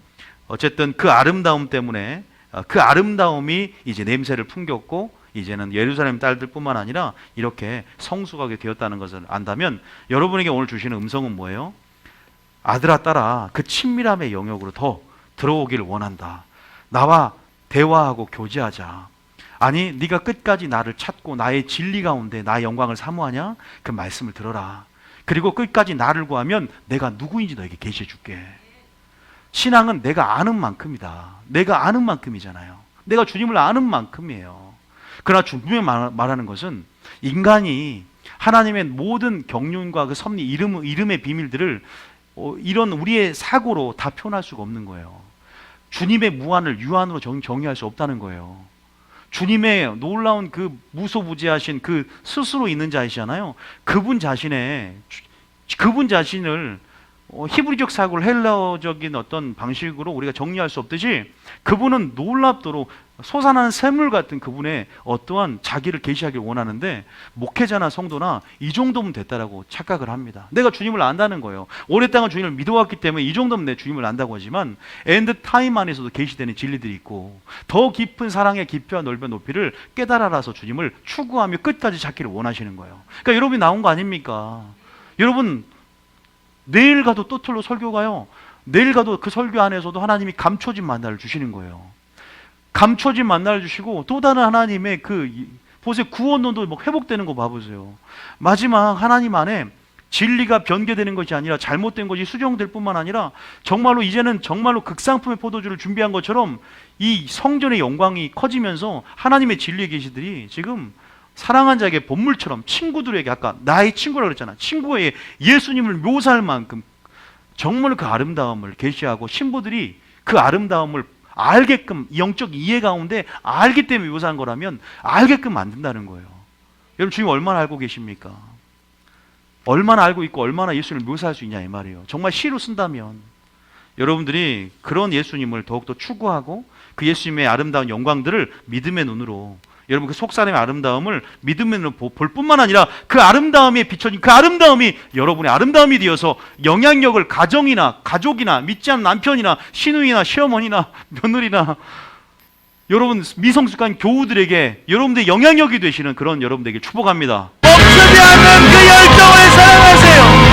어쨌든 그 아름다움 때문에, 그 아름다움이 이제 냄새를 풍겼고 이제는 예루살렘 딸들뿐만 아니라 이렇게 성숙하게 되었다는 것을 안다면 여러분에게 오늘 주시는 음성은 뭐예요? 아들아 딸아, 그 친밀함의 영역으로 더 들어오기를 원한다. 나와 대화하고 교제하자. 아니 네가 끝까지 나를 찾고 나의 진리 가운데 나의 영광을 사모하냐? 그 말씀을 들어라. 그리고 끝까지 나를 구하면 내가 누구인지 너에게 계시해 줄게. 신앙은 내가 아는 만큼이다. 내가 아는 만큼이잖아요. 내가 주님을 아는 만큼이에요. 그러나 분명히 말하는 것은 인간이 하나님의 모든 경륜과 그 섭리, 이름의 비밀들을 이런 우리의 사고로 다 표현할 수가 없는 거예요. 주님의 무한을 유한으로 정의할 수 없다는 거예요. 주님의 놀라운 그 무소부지하신 그 스스로 있는 자이시잖아요. 그분 자신을 히브리적 사고를 헬라어적인 어떤 방식으로 우리가 정리할 수 없듯이 그분은 놀랍도록 솟아나는 샘물 같은 그분의 어떠한 자기를 계시하길 원하는데 목회자나 성도나 이 정도면 됐다라고 착각을 합니다. 내가 주님을 안다는 거예요. 오랫동안 주님을 믿어왔기 때문에 이 정도면 내 주님을 안다고 하지만 엔드 타임 안에서도 계시되는 진리들이 있고 더 깊은 사랑의 깊이와 넓이와 높이를 깨달아라서 주님을 추구하며 끝까지 찾기를 원하시는 거예요. 그러니까 여러분이 나온 거 아닙니까? 여러분 내일 가도 또 틀로 설교 가요. 내일 가도 그 설교 안에서도 하나님이 감춰진 만나를 주시는 거예요. 감춰진 만나를 주시고 또 다른 하나님의 보세요. 구원론도 회복되는 거 봐보세요. 마지막 하나님 안에 진리가 변개되는 것이 아니라 잘못된 것이 수정될 뿐만 아니라 정말로 이제는 정말로 극상품의 포도주를 준비한 것처럼 이 성전의 영광이 커지면서 하나님의 진리의 계시들이 지금 사랑한 자에게 본물처럼 친구들에게, 아까 나의 친구라고 그랬잖아. 친구의 예수님을 묘사할 만큼 정말 그 아름다움을 계시하고 신부들이 그 아름다움을 알게끔 영적 이해 가운데 알기 때문에 묘사한 거라면 알게끔 만든다는 거예요. 여러분 주님 얼마나 알고 계십니까? 얼마나 알고 있고 얼마나 예수님을 묘사할 수 있냐 이 말이에요. 정말 시로 쓴다면 여러분들이 그런 예수님을 더욱더 추구하고 그 예수님의 아름다운 영광들을 믿음의 눈으로, 여러분 그 속사람의 아름다움을 믿음의 눈으로 볼 뿐만 아니라 그 아름다움에 비춰진 그 아름다움이 여러분의 아름다움이 되어서 영향력을 가정이나 가족이나 믿지 않는 남편이나 시누이나 시어머니나 며느리나 여러분 미성숙한 교우들에게 여러분들의 영향력이 되시는 그런 여러분들에게 축복합니다. 멈추지 않는 그 열정을 사랑하세요.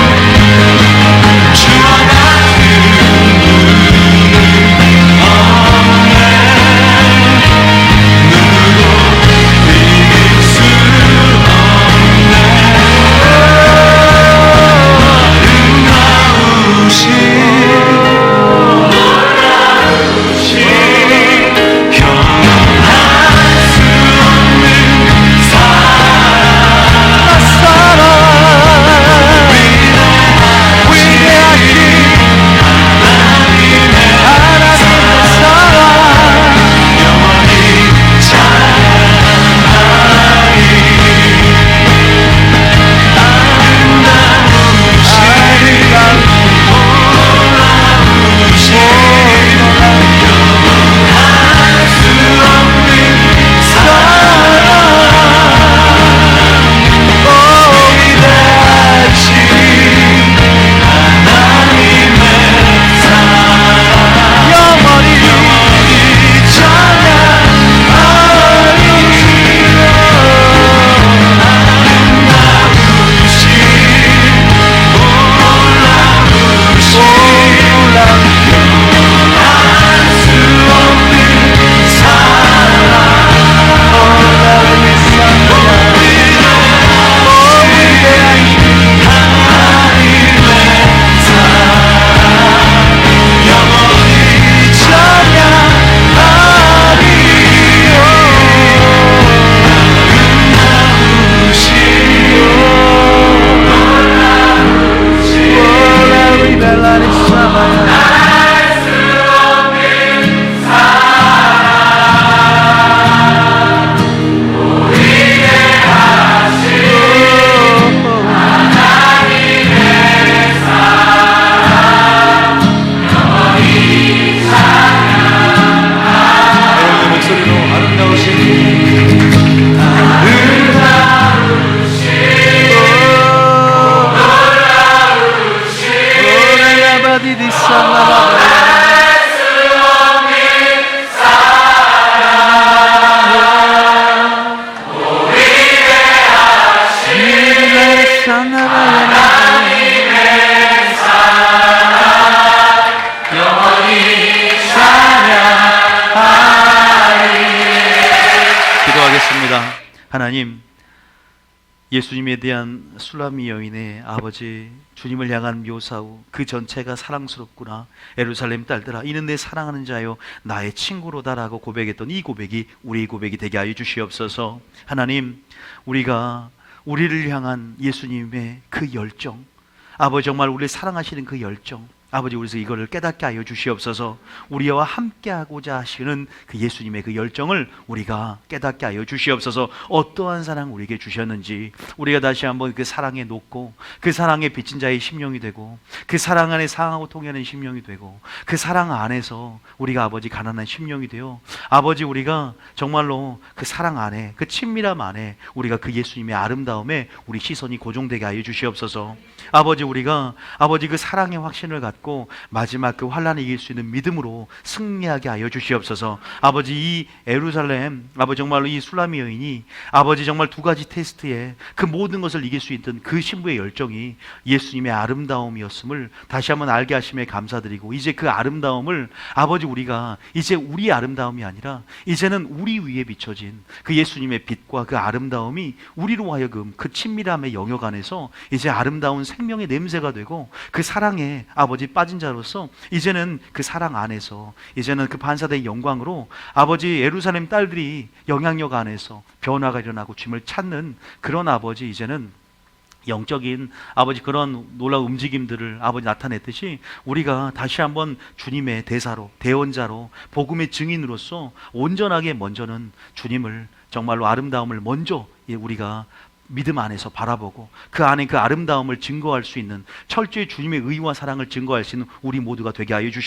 하나님, 예수님에 대한 술라미 여인의 아버지 주님을 향한 묘사우 그 전체가 사랑스럽구나. 예루살렘 딸들아, 이는 내 사랑하는 자요 나의 친구로다라고 고백했던 이 고백이 우리의 고백이 되게 하여 주시옵소서. 하나님, 우리가 우리를 향한 예수님의 그 열정, 아버지 정말 우리를 사랑하시는 그 열정, 아버지 우리에서 이거를 깨닫게 하여 주시옵소서. 우리와 함께하고자 하시는 그 예수님의 그 열정을 우리가 깨닫게 하여 주시옵소서. 어떠한 사랑 우리에게 주셨는지 우리가 다시 한번 그 사랑에 녹고 그 사랑에 비친 자의 심령이 되고 그 사랑 안에 상하고 통하는 심령이 되고 그 사랑 안에서 우리가 아버지 가난한 심령이 되어 아버지 우리가 정말로 그 사랑 안에 그 친밀함 안에 우리가 그 예수님의 아름다움에 우리 시선이 고정되게 하여 주시옵소서. 아버지 우리가 아버지 그 사랑의 확신을 갖고 마지막 그 환난을 이길 수 있는 믿음으로 승리하게 하여 주시옵소서. 아버지 이 예루살렘 아버지 정말로 이 술라미 여인이 아버지 정말 두 가지 테스트에 그 모든 것을 이길 수 있던 그 신부의 열정이 예수님의 아름다움이었음을 다시 한번 알게 하심에 감사드리고 이제 그 아름다움을 아버지 우리가 이제 우리의 아름다움이 아니라 이제는 우리 위에 비춰진 그 예수님의 빛과 그 아름다움이 우리로 하여금 그 친밀함의 영역 안에서 이제 아름다운 생명의 냄새가 되고 그 사랑에 아버지 빠진 자로서 이제는 그 사랑 안에서 이제는 그 반사된 영광으로 아버지 예루살렘 딸들이 영향력 안에서 변화가 일어나고 주님을 찾는 그런 아버지 이제는 영적인 아버지 그런 놀라운 움직임들을 아버지 나타냈듯이 우리가 다시 한번 주님의 대사로 대언자로 복음의 증인으로서 온전하게 먼저는 주님을 정말로 아름다움을 먼저 우리가 믿음 안에서 바라보고 그 안에 그 아름다움을 증거할 수 있는 철저히 주님의 의와 사랑을 증거할 수 있는 우리 모두가 되게 하여 주시옵소서.